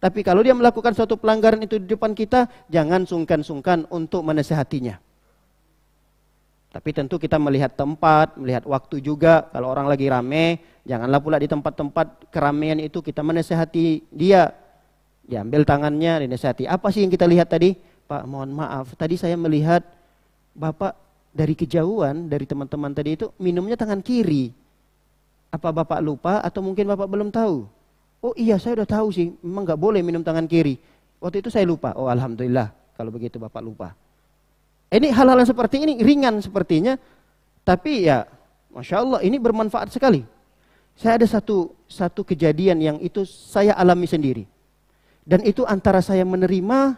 Tapi kalau dia melakukan suatu pelanggaran itu di depan kita, jangan sungkan-sungkan untuk menasehatinya. Tapi tentu kita melihat tempat, melihat waktu juga. Kalau orang lagi rame, janganlah pula di tempat-tempat keramaian itu kita menasehati dia. Diambil tangannya, dinasehati. Apa sih yang kita lihat tadi? Pak, mohon maaf, tadi saya melihat Bapak dari kejauhan, dari teman-teman tadi itu minumnya tangan kiri. Apa Bapak lupa atau mungkin Bapak belum tahu? Oh iya, saya udah tahu sih, memang nggak boleh minum tangan kiri. Waktu itu saya lupa. Oh alhamdulillah, kalau begitu Bapak lupa. Ini hal-hal seperti ini ringan sepertinya, tapi ya Masya Allah ini bermanfaat sekali. Saya ada satu kejadian yang itu saya alami sendiri. Dan itu antara saya menerima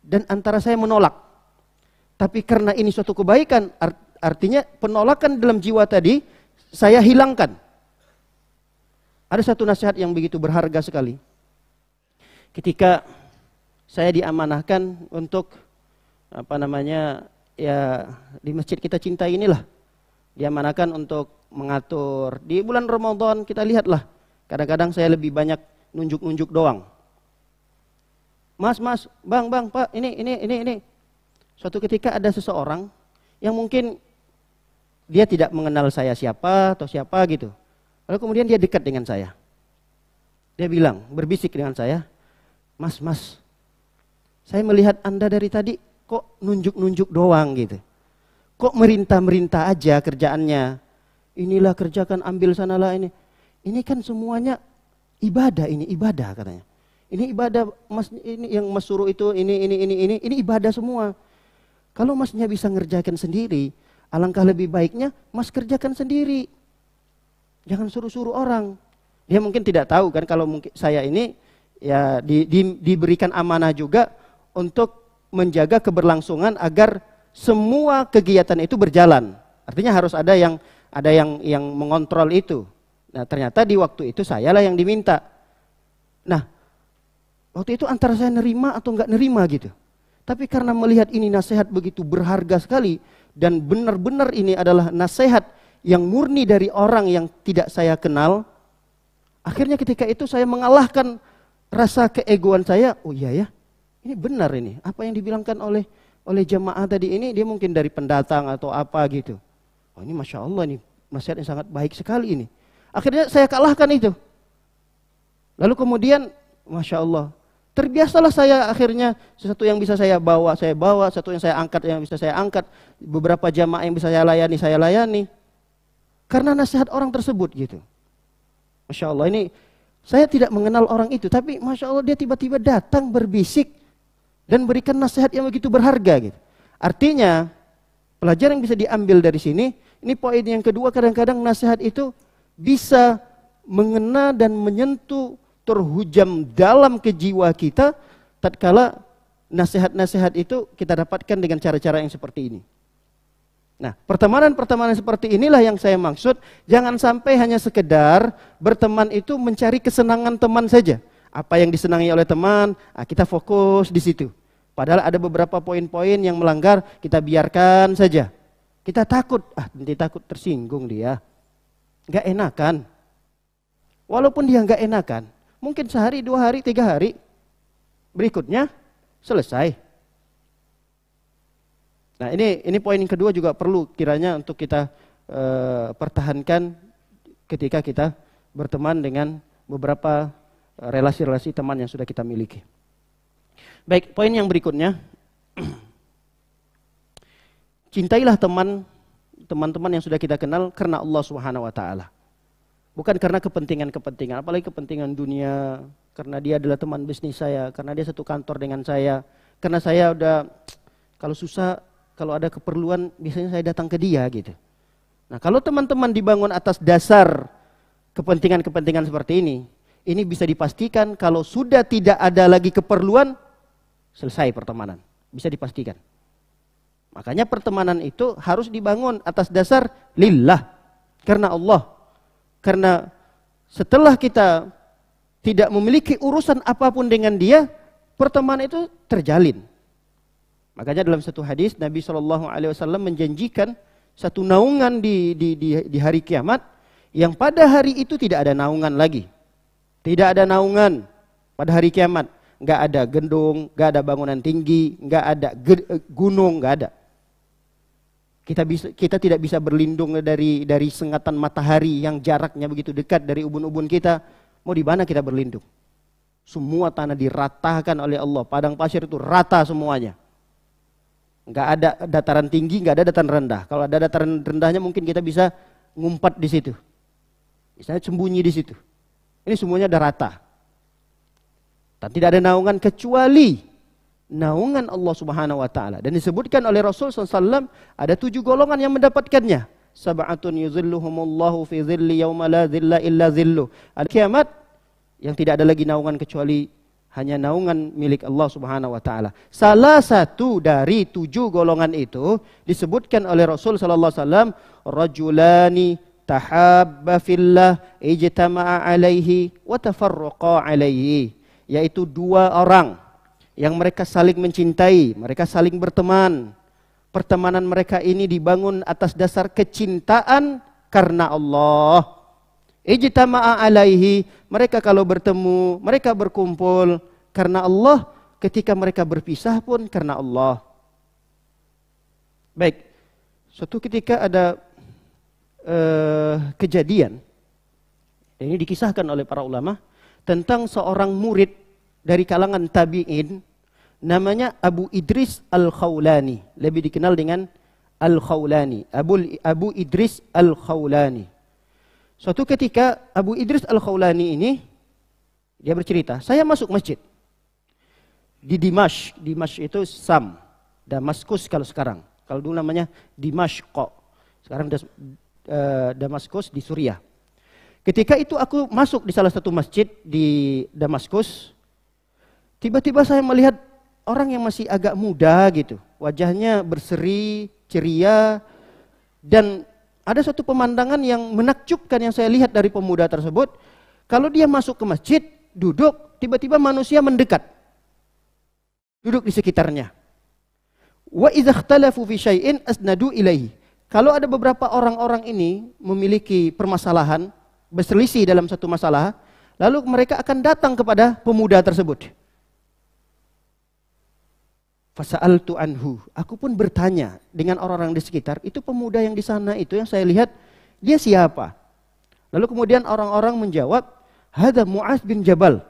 dan antara saya menolak. Tapi karena ini suatu kebaikan, artinya penolakan dalam jiwa tadi saya hilangkan. Ada satu nasihat yang begitu berharga sekali. Ketika saya diamanahkan untuk ya di masjid kita cinta inilah, diamanahkan untuk mengatur di bulan Ramadan. Kita lihatlah, kadang-kadang saya lebih banyak nunjuk-nunjuk doang. Mas, bang, Pak, ini. Suatu ketika ada seseorang yang mungkin dia tidak mengenal saya siapa atau siapa gitu. Lalu kemudian dia dekat dengan saya. Dia bilang, berbisik dengan saya, Mas, saya melihat Anda dari tadi kok nunjuk-nunjuk doang gitu. Kok merintah-merintah aja kerjaannya. Inilah kerjakan, ambil sanalah ini. Ini kan semuanya ibadah, ini ibadah katanya. Ini ibadah, Mas, ini yang Mas suruh itu, ini ibadah semua. Kalau Masnya bisa ngerjakan sendiri, alangkah lebih baiknya Mas kerjakan sendiri. Jangan suruh-suruh orang. Dia mungkin tidak tahu kan kalau mungkin saya ini ya diberikan amanah juga untuk menjaga keberlangsungan agar semua kegiatan itu berjalan. Artinya harus ada yang mengontrol itu. Nah, ternyata di waktu itu sayalah yang diminta. Nah, waktu itu antara saya nerima atau enggak nerima gitu. Tapi karena melihat ini nasihat begitu berharga sekali dan benar-benar ini adalah nasihat yang murni dari orang yang tidak saya kenal, akhirnya ketika itu saya mengalahkan rasa keegoan saya. Oh iya ya, ini benar ini. Apa yang dibilangkan oleh jamaah tadi ini, dia mungkin dari pendatang atau apa gitu. Oh ini Masya Allah nih, nasihat yang sangat baik sekali ini. Akhirnya saya kalahkan itu. Lalu kemudian, Masya Allah, terbiasalah saya akhirnya sesuatu yang bisa saya bawa, sesuatu yang saya bisa saya angkat, beberapa jamaah yang bisa saya layani. Karena nasihat orang tersebut gitu. Masya Allah, ini saya tidak mengenal orang itu, tapi Masya Allah dia tiba-tiba datang berbisik dan berikan nasihat yang begitu berharga gitu. Artinya, pelajaran yang bisa diambil dari sini, ini poin yang kedua, kadang-kadang nasihat itu bisa mengena dan menyentuh, terhujam dalam kejiwa kita tatkala nasihat-nasihat itu kita dapatkan dengan cara-cara yang seperti ini. Nah, pertemanan-pertemanan seperti inilah yang saya maksud. Jangan sampai hanya sekedar berteman itu mencari kesenangan teman saja. Apa yang disenangi oleh teman, kita fokus di situ. Padahal ada beberapa poin-poin yang melanggar, kita biarkan saja. Kita takut, nanti takut tersinggung dia. Gak enakan. Walaupun dia gak enakan, mungkin sehari, 2 hari, 3 hari, berikutnya selesai. Nah ini poin yang kedua juga perlu kiranya untuk kita pertahankan ketika kita berteman dengan beberapa relasi-relasi teman yang sudah kita miliki. Baik, poin yang berikutnya, cintailah teman-teman yang sudah kita kenal karena Allah Subhanahu wa taala. Bukan karena kepentingan-kepentingan, apalagi kepentingan dunia, karena dia adalah teman bisnis saya, karena dia satu kantor dengan saya, karena saya udah kalau susah, kalau ada keperluan biasanya saya datang ke dia gitu. Nah, kalau teman-teman dibangun atas dasar kepentingan-kepentingan seperti ini bisa dipastikan kalau sudah tidak ada lagi keperluan, selesai pertemanan, bisa dipastikan. Makanya pertemanan itu harus dibangun atas dasar lillah, karena Allah. Karena setelah kita tidak memiliki urusan apapun dengan dia, pertemanan itu terjalin. Makanya dalam satu hadis Nabi SAW menjanjikan satu naungan di hari kiamat, yang pada hari itu tidak ada naungan lagi. Tidak ada naungan pada hari kiamat. Nggak ada gendung, nggak ada bangunan tinggi, nggak ada gunung, nggak ada. Kita tidak bisa berlindung dari sengatan matahari yang jaraknya begitu dekat dari ubun-ubun kita. Mau di mana kita berlindung? Semua tanah diratakan oleh Allah. Padang pasir itu rata semuanya. Nggak ada dataran tinggi, nggak ada dataran rendah. Kalau ada dataran rendahnya mungkin kita bisa ngumpat di situ. Misalnya sembunyi di situ. Ini semuanya ada rata. Dan tidak ada naungan kecuali naungan Allah Subhanahu wa taala. Dan disebutkan oleh Rasul SAW ada 7 golongan yang mendapatkannya. Sab'atun yuzilluhumullahu fi zilli yauma la zilla illa zilluh. Al-kiamat yang tidak ada lagi naungan kecuali hanya naungan milik Allah Subhanahu wa taala. Salah satu dari 7 golongan itu disebutkan oleh Rasul sallallahu alaihi wasallam, rajulani tahabba fillah ijtama'a alaihi wa tafarraqa alaihi, yaitu 2 orang yang mereka saling mencintai, mereka saling berteman. Pertemanan mereka ini dibangun atas dasar kecintaan karena Allah. Ijtama'a alaihi, mereka kalau bertemu, mereka berkumpul karena Allah, ketika mereka berpisah pun karena Allah. Baik, suatu ketika ada kejadian, ini dikisahkan oleh para ulama, tentang seorang murid dari kalangan tabi'in, namanya Abu Idris Al-Khawlani, lebih dikenal dengan Al-Khawlani, Abu Idris Al-Khawlani. Suatu ketika Abu Idris Al-Khawlani ini, dia bercerita, saya masuk masjid di Dimashq. Dimashq itu Sam, Damaskus kalau sekarang. Kalau dulu namanya Dimashq, sekarang Damaskus di Suriah. Ketika itu aku masuk di salah satu masjid di Damaskus. Tiba-tiba saya melihat orang yang masih agak muda gitu. Wajahnya berseri, ceria, dan ada suatu pemandangan yang menakjubkan yang saya lihat dari pemuda tersebut. Kalau dia masuk ke masjid, duduk, tiba-tiba manusia mendekat. Duduk di sekitarnya. Wa idza ikhtalafu fi syai'in asnadu ilaihi. Kalau ada beberapa orang-orang ini memiliki permasalahan, berselisih dalam satu masalah, lalu mereka akan datang kepada pemuda tersebut. Fasa'altu anhu. Aku pun bertanya dengan orang-orang di sekitar, itu pemuda yang di sana itu yang saya lihat, dia siapa? Lalu kemudian orang-orang menjawab, hadza Mu'az bin Jabal.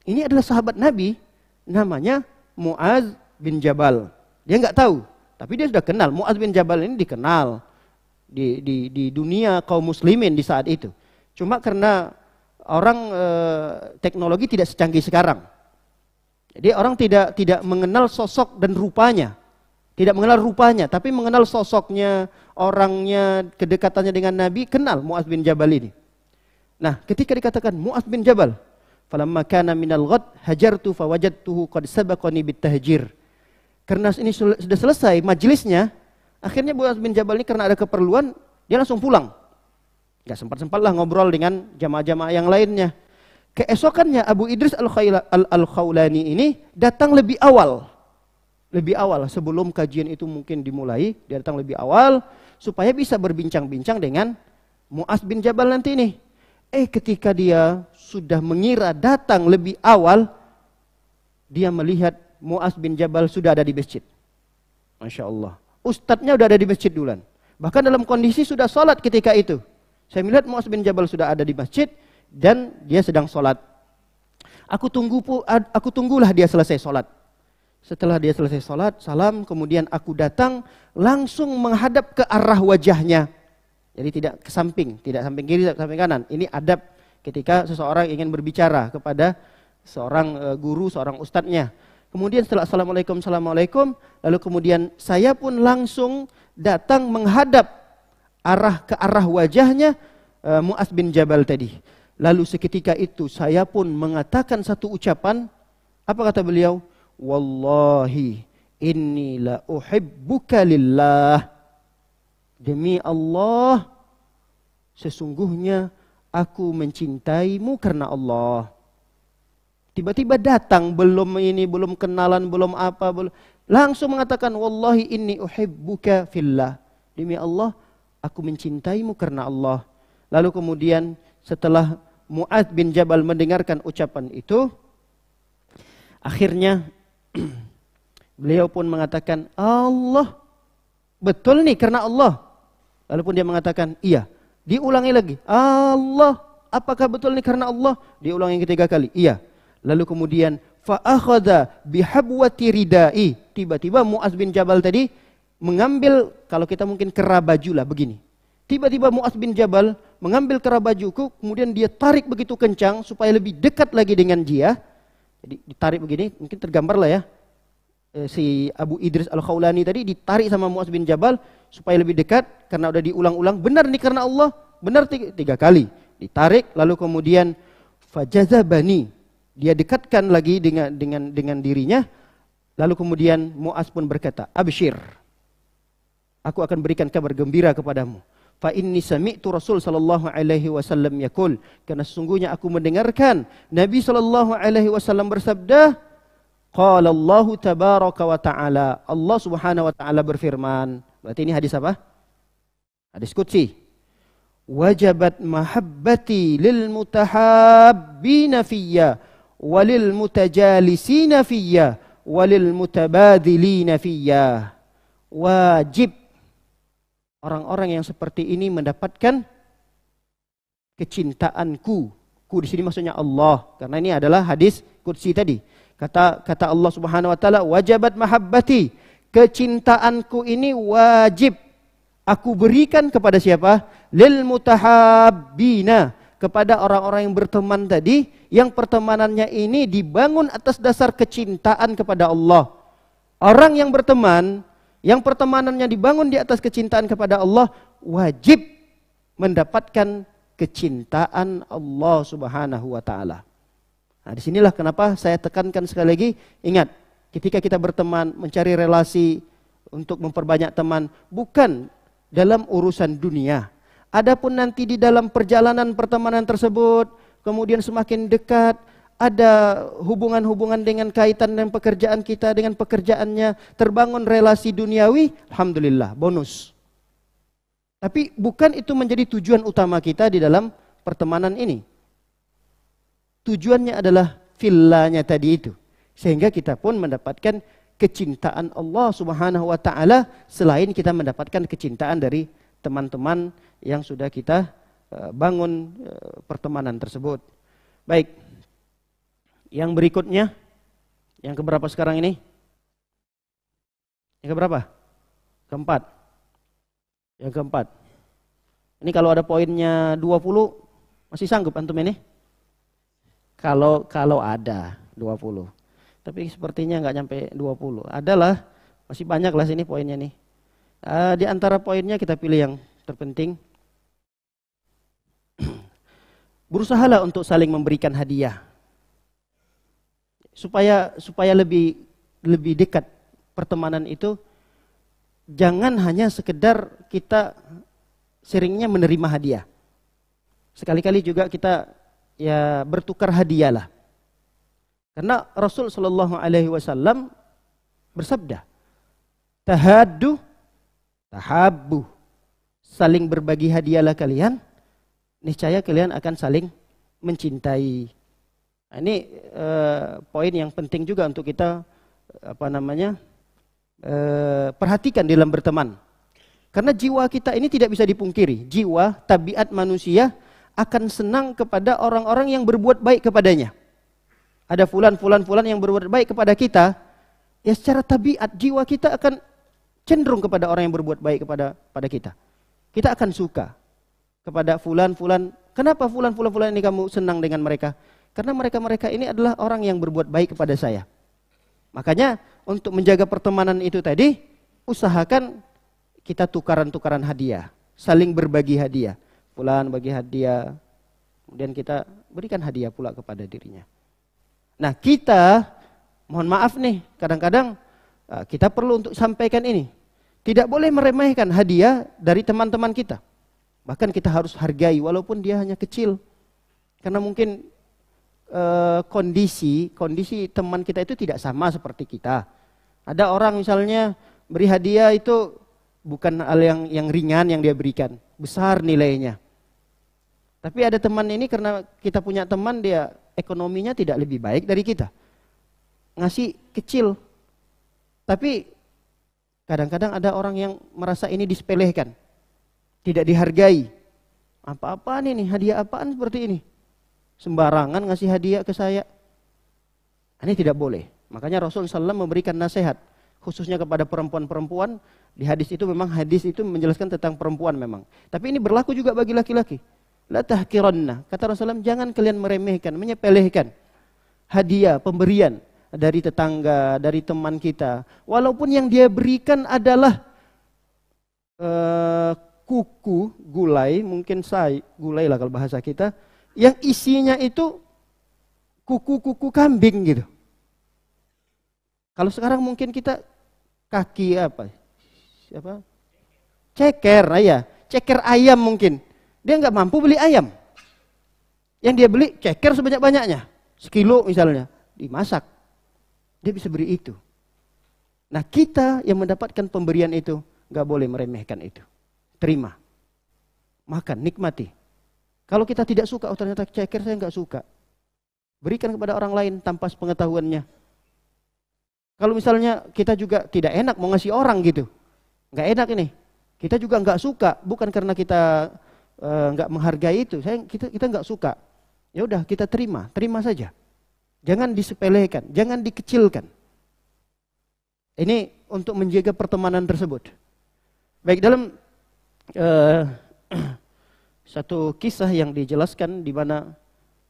Ini adalah sahabat Nabi, namanya Mu'az bin Jabal. Dia nggak tahu, tapi dia sudah kenal. Mu'az bin Jabal ini dikenal di dunia kaum muslimin di saat itu. Cuma karena orang teknologi tidak secanggih sekarang. Jadi orang tidak mengenal sosok dan rupanya. Tidak mengenal rupanya, tapi mengenal sosoknya, orangnya, kedekatannya dengan Nabi, kenal Mu'az bin Jabal ini. Nah, ketika dikatakan Mu'az bin Jabal, falamma kana minal ghad hajartu fawajadtuhu qad sabaqani bitahjir. Karena ini sudah selesai majelisnya, akhirnya Mu'az bin Jabal ini karena ada keperluan, dia langsung pulang. Gak sempat-sempatlah ngobrol dengan jamaah-jamaah yang lainnya. Keesokannya Abu Idris Al-Khawlani ini datang lebih awal. Lebih awal, sebelum kajian itu mungkin dimulai, dia datang lebih awal, supaya bisa berbincang-bincang dengan Mu'az bin Jabal nanti ini. Ketika dia sudah mengira datang lebih awal, dia melihat Mu'az bin Jabal sudah ada di masjid. Masya Allah. Ustadznya sudah ada di masjid duluan. Bahkan dalam kondisi sudah sholat ketika itu. Saya melihat Mu'az bin Jabal sudah ada di masjid dan dia sedang sholat. Aku tunggulah dia selesai sholat. Setelah dia selesai sholat, salam, kemudian aku datang langsung menghadap ke arah wajahnya. Jadi tidak ke samping, tidak samping kiri, tidak samping kanan. Ini adab ketika seseorang ingin berbicara kepada seorang guru, seorang ustadznya. Kemudian setelah assalamualaikum, lalu kemudian saya pun langsung datang menghadap ke arah wajahnya Mu'az bin Jabal tadi. Lalu seketika itu saya pun mengatakan satu ucapan, apa kata beliau? Wallahi inni la uhibbuka lillah. Demi Allah, sesungguhnya aku mencintaimu karena Allah. Tiba-tiba datang, belum kenalan, belum apa, langsung mengatakan wallahi inni uhibbuka fillah. Demi Allah, aku mencintaimu karena Allah. Lalu kemudian setelah Mu'az bin Jabal mendengarkan ucapan itu, akhirnya beliau pun mengatakan, Allah, betul nih karena Allah. Lalu pun dia mengatakan, iya. Diulangi lagi, Allah, apakah betul nih karena Allah? Diulangi ketiga kali, iya. Lalu kemudian fa'akhadha bihabwati ridai. Tiba-tiba Mu'az bin Jabal tadi mengambil, kalau kita mungkin kerah baju lah begini. Tiba-tiba Mu'az bin Jabal mengambil kerah bajuku, kemudian dia tarik begitu kencang supaya lebih dekat lagi dengan dia. Jadi ditarik begini, mungkin tergambar lah ya. Si Abu Idris Al-Khawlani tadi ditarik sama Mu'az bin Jabal supaya lebih dekat, karena udah diulang-ulang, benar nih karena Allah, benar tiga kali. Ditarik, lalu kemudian fajazabani. Dia dekatkan lagi dengan dirinya. Lalu kemudian Mu'az pun berkata, abshir, aku akan berikan kabar gembira kepadamu. Fa inni sami'tu Rasul sallallahu alaihi wasallam yaqul, karena sesungguhnya aku mendengarkan Nabi sallallahu alaihi wasallam bersabda, qala Allah tabaraka wa taala, Allah Subhanahu wa taala berfirman. Berarti ini hadis apa? Hadis qudsi. Wajabat mahabbati lil mutahabbina fiyya walil mutajalisina fiyya walil mutabadilina fiyya. Wajib orang-orang yang seperti ini mendapatkan kecintaanku. Ku di sini maksudnya Allah, karena ini adalah hadis qudsi tadi. Kata Allah Subhanahu wa taala, wajabat mahabbati, kecintaanku ini wajib aku berikan kepada siapa? Lil mutahabbina, kepada orang-orang yang berteman tadi, yang pertemanannya ini dibangun atas dasar kecintaan kepada Allah. Orang yang berteman, yang pertemanannya dibangun di atas kecintaan kepada Allah, wajib mendapatkan kecintaan Allah Subhanahu wa taala. Nah, disinilah kenapa saya tekankan sekali lagi, ingat, ketika kita berteman, mencari relasi untuk memperbanyak teman, bukan dalam urusan dunia. Adapun nanti di dalam perjalanan pertemanan tersebut, kemudian semakin dekat, ada hubungan-hubungan dengan kaitan dengan pekerjaan kita, dengan pekerjaannya, terbangun relasi duniawi, alhamdulillah, bonus. Tapi bukan itu menjadi tujuan utama kita di dalam pertemanan ini. Tujuannya adalah fillahnya tadi itu. Sehingga kita pun mendapatkan kecintaan Allah Subhanahu wa taala selain kita mendapatkan kecintaan dari teman-teman yang sudah kita bangun pertemanan tersebut. Baik. Yang berikutnya, yang keberapa sekarang ini? Yang keberapa? Keempat. Yang keempat. Ini kalau ada poinnya 20, masih sanggup antum ini? Kalau ada 20. Tapi sepertinya nggak nyampe 20. Adalah, masih banyak lah sini poinnya nih. Di antara poinnya kita pilih yang terpenting. Berusahalah untuk saling memberikan hadiah. Supaya lebih dekat pertemanan itu, jangan hanya sekedar kita seringnya menerima hadiah. Sekali-kali juga kita ya bertukar hadiah lah. Karena Rasul Shallallahu Alaihi Wasallam bersabda, tahaddu, tahabbu, saling berbagi hadiahlah kalian, niscaya kalian akan saling mencintai. Nah, ini poin yang penting juga untuk kita perhatikan dalam berteman. Karena jiwa kita ini tidak bisa dipungkiri. Jiwa, tabiat manusia akan senang kepada orang-orang yang berbuat baik kepadanya. Ada fulan yang berbuat baik kepada kita, ya secara tabiat jiwa kita akan cenderung kepada orang yang berbuat baik kepada kita. Kita akan suka kepada fulan. Kenapa fulan ini kamu senang dengan mereka? Karena mereka ini adalah orang yang berbuat baik kepada saya. Makanya untuk menjaga pertemanan itu tadi, usahakan kita tukaran-tukaran hadiah, saling berbagi hadiah. Fulan bagi hadiah, kemudian kita berikan hadiah pula kepada dirinya. Nah kita, mohon maaf nih, kadang-kadang kita perlu untuk sampaikan ini. Tidak boleh meremehkan hadiah dari teman-teman kita. Bahkan kita harus hargai walaupun dia hanya kecil. Karena mungkin kondisi teman kita itu tidak sama seperti kita. Ada orang misalnya beri hadiah itu bukan hal yang ringan yang dia berikan, besar nilainya. Tapi ada teman ini karena kita punya teman dia ekonominya tidak lebih baik dari kita. Ngasih kecil. Tapi kadang-kadang ada orang yang merasa ini disepelekan. Tidak dihargai. Apa-apaan ini? Hadiah apaan seperti ini? Sembarangan ngasih hadiah ke saya. Ini tidak boleh. Makanya Rasul SAW memberikan nasihat. Khususnya kepada perempuan-perempuan. Di hadis itu memang hadis itu menjelaskan tentang perempuan memang. Tapi ini berlaku juga bagi laki-laki. La tahkiranna. Kata Rasulullah, jangan kalian meremehkan, menyepelekan hadiah, pemberian dari tetangga, dari teman kita. Walaupun yang dia berikan adalah kuku, gulai, mungkin gulai lah kalau bahasa kita, yang isinya itu kuku-kuku kambing gitu. Kalau sekarang mungkin kita kaki ceker, ya, ceker ayam mungkin. Dia nggak mampu beli ayam. Yang dia beli ceker sebanyak-banyaknya. 1 kilo misalnya. Dimasak. Dia bisa beri itu. Nah kita yang mendapatkan pemberian itu nggak boleh meremehkan itu. Terima. Makan, nikmati. Kalau kita tidak suka, oh ternyata ceker saya nggak suka. Berikan kepada orang lain tanpa sepengetahuannya. Kalau misalnya kita juga tidak enak mau ngasih orang gitu. Nggak enak ini. Kita juga nggak suka. Bukan karena kita nggak menghargai itu, kita nggak suka. Ya udah kita terima saja. Jangan disepelekan, jangan dikecilkan. Ini untuk menjaga pertemanan tersebut. Baik, dalam satu kisah yang dijelaskan di mana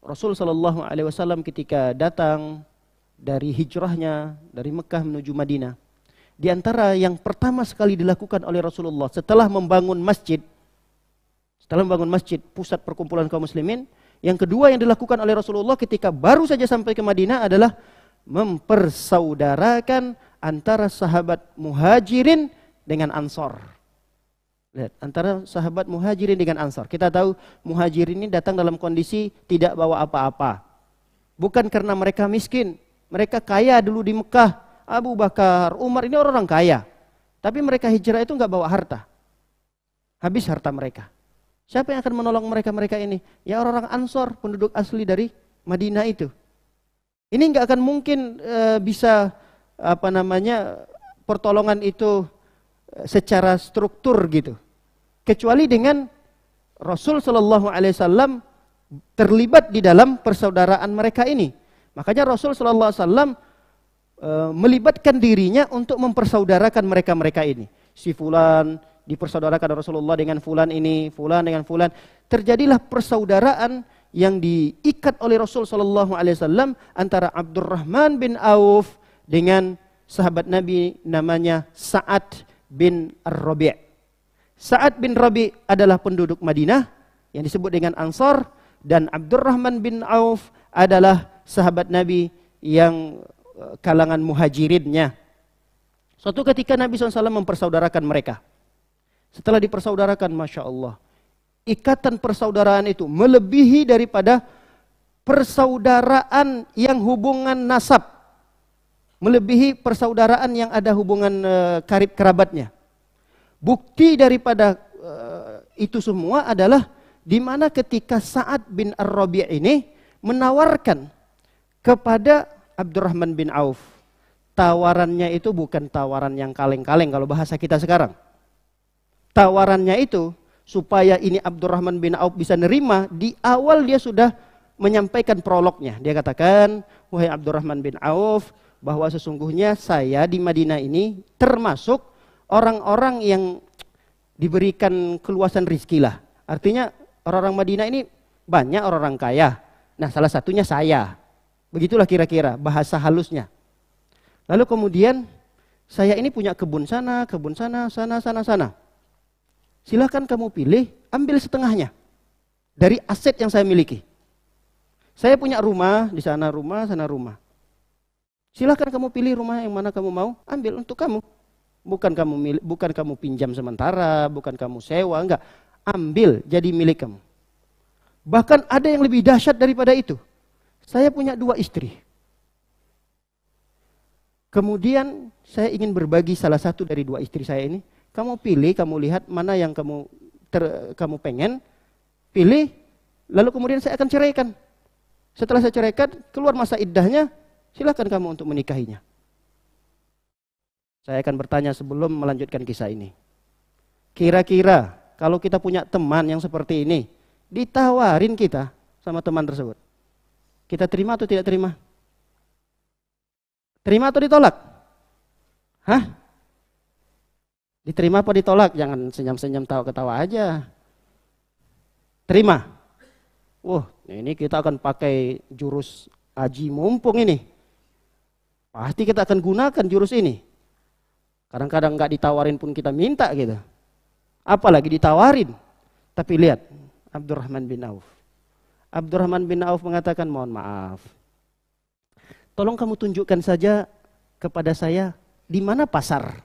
Rasul Shallallahu Alaihi Wasallam ketika datang dari hijrahnya dari Mekah menuju Madinah, di antara yang pertama sekali dilakukan oleh Rasulullah setelah membangun masjid pusat perkumpulan kaum muslimin, yang kedua yang dilakukan oleh Rasulullah ketika baru saja sampai ke Madinah adalah mempersaudarakan antara sahabat muhajirin dengan ansor. Lihat, antara sahabat muhajirin dengan ansor. Kita tahu muhajirin ini datang dalam kondisi tidak bawa apa-apa. Bukan karena mereka miskin. Mereka kaya dulu di Mekah. Abu Bakar, Umar ini orang-orang kaya. Tapi mereka hijrah itu nggak bawa harta. Habis harta mereka. Siapa yang akan menolong mereka-mereka ini? Ya orang-orang Ansor, penduduk asli dari Madinah itu. Ini nggak akan mungkin bisa pertolongan itu secara struktur gitu. Kecuali dengan Rasul Shallallahu Alaihi Wasallam terlibat di dalam persaudaraan mereka ini. Makanya Rasul Shallallahu Alaihi Wasallam melibatkan dirinya untuk mempersaudarakan mereka-mereka ini. Si fulan dipersaudarakan Rasulullah dengan fulan ini, fulan dengan fulan. Terjadilah persaudaraan yang diikat oleh Rasul Shallallahu Alaihi Wasallam antara Abdurrahman bin Auf dengan sahabat Nabi namanya Sa'ad bin Ar-Rabi'. Sa'ad bin Rabi' adalah penduduk Madinah yang disebut dengan Ansar, dan Abdurrahman bin Auf adalah sahabat Nabi yang kalangan muhajirinnya. Suatu ketika Nabi SAW mempersaudarakan mereka. Setelah dipersaudarakan, Masya Allah, ikatan persaudaraan itu melebihi daripada persaudaraan yang hubungan nasab. Melebihi persaudaraan yang ada hubungan karib kerabatnya. Bukti daripada itu semua adalah di mana ketika Sa'ad bin Ar-Rabi' ini menawarkan kepada Abdurrahman bin Auf. Tawarannya itu bukan tawaran yang kaleng-kaleng kalau bahasa kita sekarang. Tawarannya itu supaya ini Abdurrahman bin Auf bisa nerima, di awal dia sudah menyampaikan prolognya. Dia katakan, wahai Abdurrahman bin Auf, bahwa sesungguhnya saya di Madinah ini termasuk orang-orang yang diberikan keluasan rizki lah. Artinya orang-orang Madinah ini banyak orang-orang kaya. Nah, salah satunya saya. Begitulah kira-kira bahasa halusnya. Lalu kemudian saya ini punya kebun sana, sana. Silakan kamu pilih, ambil setengahnya dari aset yang saya miliki. Saya punya rumah, di sana rumah, sana rumah. Silakan kamu pilih rumah yang mana kamu mau, ambil untuk kamu. Bukan kamu pinjam sementara, bukan kamu sewa, enggak. Ambil jadi milik kamu. Bahkan ada yang lebih dahsyat daripada itu. Saya punya 2 istri. Kemudian saya ingin berbagi salah satu dari 2 istri saya ini. Kamu pilih, kamu lihat mana yang kamu pengen, pilih, lalu kemudian saya akan ceraikan. Setelah saya ceraikan, keluar masa iddahnya, silakan kamu untuk menikahinya. Saya akan bertanya sebelum melanjutkan kisah ini. Kira-kira kalau kita punya teman yang seperti ini, ditawarin kita sama teman tersebut, kita terima atau tidak terima? Terima atau ditolak? Hah? Diterima apa ditolak? Jangan senyum-senyum ketawa aja. Terima. Wah, ini kita akan pakai jurus aji mumpung ini. Pasti kita akan gunakan jurus ini. Kadang-kadang nggak ditawarin pun kita minta gitu. Apalagi ditawarin. Tapi lihat, Abdurrahman bin Auf. Abdurrahman bin Auf mengatakan, mohon maaf. Tolong kamu tunjukkan saja kepada saya di mana pasar.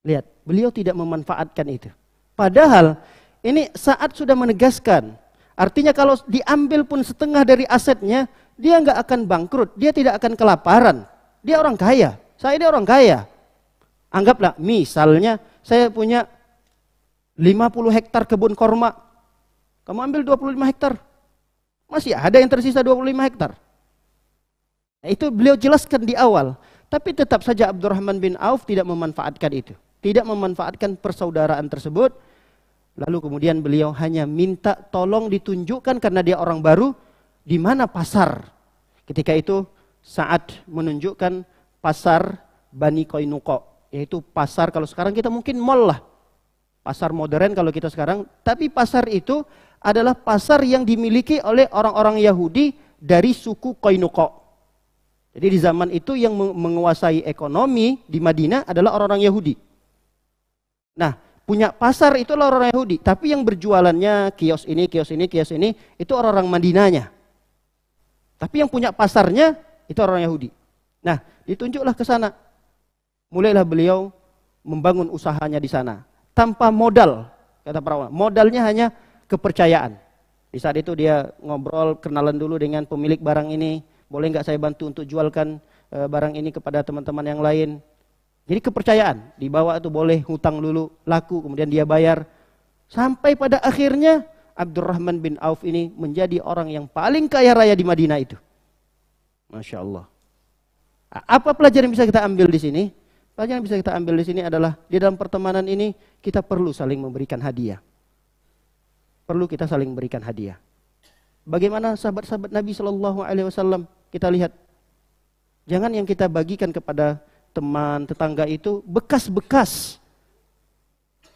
Lihat, beliau tidak memanfaatkan itu. Padahal ini saat sudah menegaskan. Artinya kalau diambil pun setengah dari asetnya, dia nggak akan bangkrut, dia tidak akan kelaparan. Dia orang kaya, saya ini orang kaya. Anggaplah misalnya saya punya 50 hektar kebun korma. Kamu ambil 25 hektar. Masih ada yang tersisa 25 hektar. Nah, itu beliau jelaskan di awal. Tapi tetap saja Abdurrahman bin Auf tidak memanfaatkan itu. Tidak memanfaatkan persaudaraan tersebut. Lalu kemudian beliau hanya minta tolong ditunjukkan karena dia orang baru, di mana pasar. Ketika itu saat menunjukkan pasar Bani Qainuqa, yaitu pasar kalau sekarang kita mungkin mall lah. Pasar modern kalau kita sekarang, tapi pasar itu adalah pasar yang dimiliki oleh orang-orang Yahudi dari suku Qainuqa. Jadi di zaman itu yang menguasai ekonomi di Madinah adalah orang-orang Yahudi. Nah, punya pasar itulah orang Yahudi, tapi yang berjualannya kios ini, itu orang-orang Madinahnya. Tapi yang punya pasarnya itu orang Yahudi. Nah, ditunjuklah ke sana. Mulailah beliau membangun usahanya di sana tanpa modal, kata para ulama. Modalnya hanya kepercayaan. Di saat itu dia ngobrol, kenalan dulu dengan pemilik barang ini. Boleh nggak saya bantu untuk jualkan barang ini kepada teman-teman yang lain. Jadi kepercayaan, dibawa itu boleh hutang dulu, laku, kemudian dia bayar. Sampai pada akhirnya Abdurrahman bin Auf ini menjadi orang yang paling kaya raya di Madinah itu. Masya Allah. Apa pelajaran yang bisa kita ambil di sini? Pelajaran yang bisa kita ambil di sini adalah di dalam pertemanan ini kita perlu saling memberikan hadiah. Perlu kita saling memberikan hadiah. Bagaimana sahabat-sahabat Nabi Shallallahu Alaihi Wasallam? Kita lihat, jangan yang kita bagikan kepada teman, tetangga itu bekas-bekas.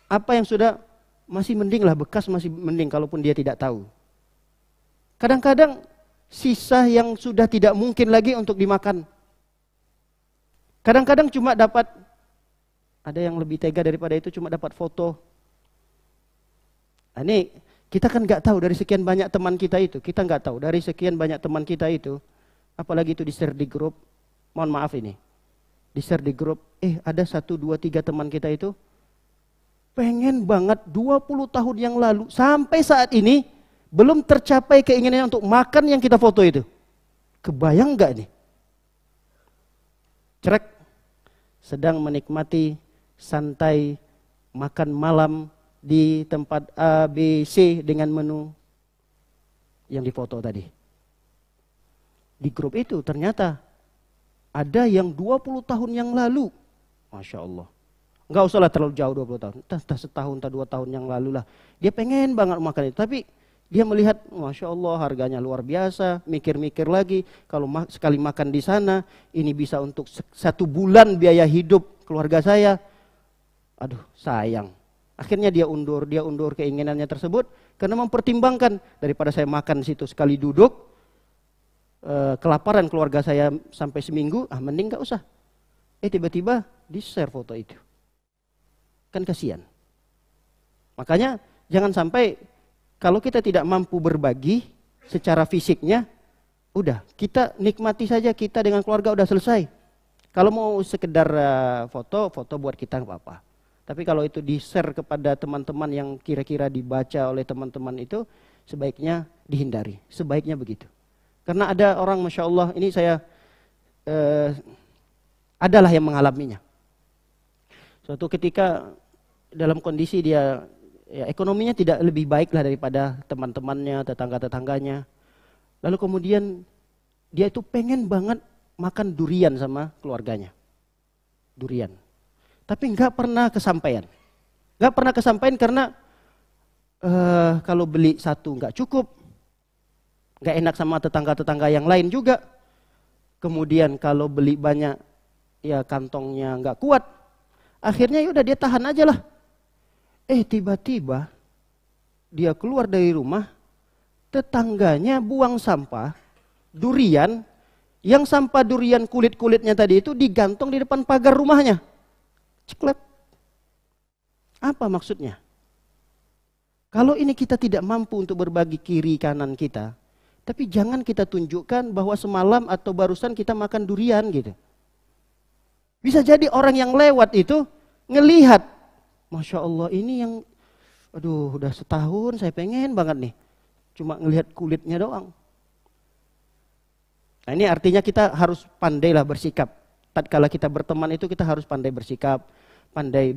Apa yang sudah masih mending lah, bekas masih mending kalaupun dia tidak tahu. Kadang-kadang sisa yang sudah tidak mungkin lagi untuk dimakan. Kadang-kadang cuma dapat, ada yang lebih tega daripada itu, cuma dapat foto. Nah, ini kita kan nggak tahu dari sekian banyak teman kita itu, dari sekian banyak teman kita itu, apalagi itu di-share di grup, mohon maaf ini, di-share di grup, ada 1, 2, 3 teman kita itu, pengen banget 20 tahun yang lalu, sampai saat ini, belum tercapai keinginannya untuk makan yang kita foto itu. Kebayang nggak nih? Cerek, sedang menikmati santai makan malam di tempat A, B, C dengan menu yang difoto tadi. Di grup itu ternyata ada yang 20 tahun yang lalu. Masya Allah. Enggak usahlah terlalu jauh 20 tahun. Entah setahun, entah 2 tahun yang lalu lah. Dia pengen banget makan itu. Tapi dia melihat, Masya Allah harganya luar biasa. Mikir-mikir lagi. Kalau sekali makan di sana, ini bisa untuk 1 bulan biaya hidup keluarga saya. Aduh sayang. Akhirnya dia undur keinginannya tersebut. Karena mempertimbangkan, daripada saya makan situ sekali duduk, kelaparan keluarga saya sampai seminggu, mending gak usah. Tiba-tiba di-share foto itu. Kan kasihan. Makanya jangan sampai kalau kita tidak mampu berbagi secara fisiknya, udah kita nikmati saja, kita dengan keluarga udah selesai. Kalau mau sekedar foto buat kita nggak apa-apa. Tapi kalau itu di-share kepada teman-teman yang kira-kira dibaca oleh teman-teman itu, sebaiknya dihindari. Sebaiknya begitu. Karena ada orang, Masya Allah, ini saya adalah yang mengalaminya. Suatu ketika dalam kondisi dia ekonominya tidak lebih baik lah daripada teman-temannya, tetangga-tetangganya. Lalu kemudian dia itu pengen banget makan durian sama keluarganya. Durian. Tapi nggak pernah kesampaian. Nggak pernah kesampaian karena kalau beli satu nggak cukup. Nggak enak sama tetangga-tetangga yang lain juga. Kemudian kalau beli banyak, ya kantongnya nggak kuat. Akhirnya yaudah dia tahan aja lah. Tiba-tiba dia keluar dari rumah, tetangganya buang sampah, durian, yang sampah durian kulit-kulitnya tadi itu digantung di depan pagar rumahnya. Ceklep. Apa maksudnya? Kalau ini kita tidak mampu untuk berbagi kiri kanan kita, tapi jangan kita tunjukkan bahwa semalam atau barusan kita makan durian gitu. Bisa jadi orang yang lewat itu ngelihat, Masya Allah ini yang, aduh udah setahun saya pengen banget nih. Cuma ngelihat kulitnya doang. Nah ini artinya kita harus pandailah bersikap. Tatkala kita berteman itu kita harus pandai bersikap, pandai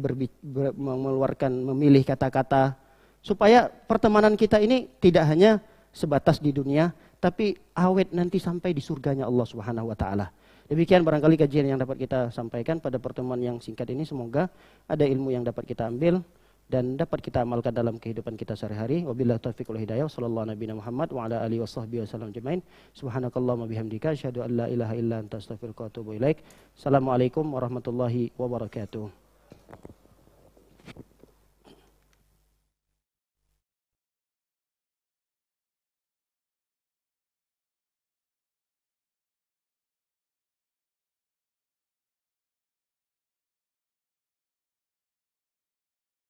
mengeluarkan, memilih kata-kata. Supaya pertemanan kita ini tidak hanya sebatas di dunia, tapi awet nanti sampai di surganya Allah Subhanahu wa Ta'ala. Demikian barangkali kajian yang dapat kita sampaikan pada pertemuan yang singkat ini. Semoga ada ilmu yang dapat kita ambil dan dapat kita amalkan dalam kehidupan kita sehari-hari. Wabillahi taufiq wal hidayah. Sallallahu nabiyana Muhammad wa ala alihi washabbihi wasallam ajmain. Subhanakallahumma bihamdika asyhadu an la ilaha illa anta astaghfiruka wa atubu ilaik. Assalamualaikum warahmatullahi wabarakatuh.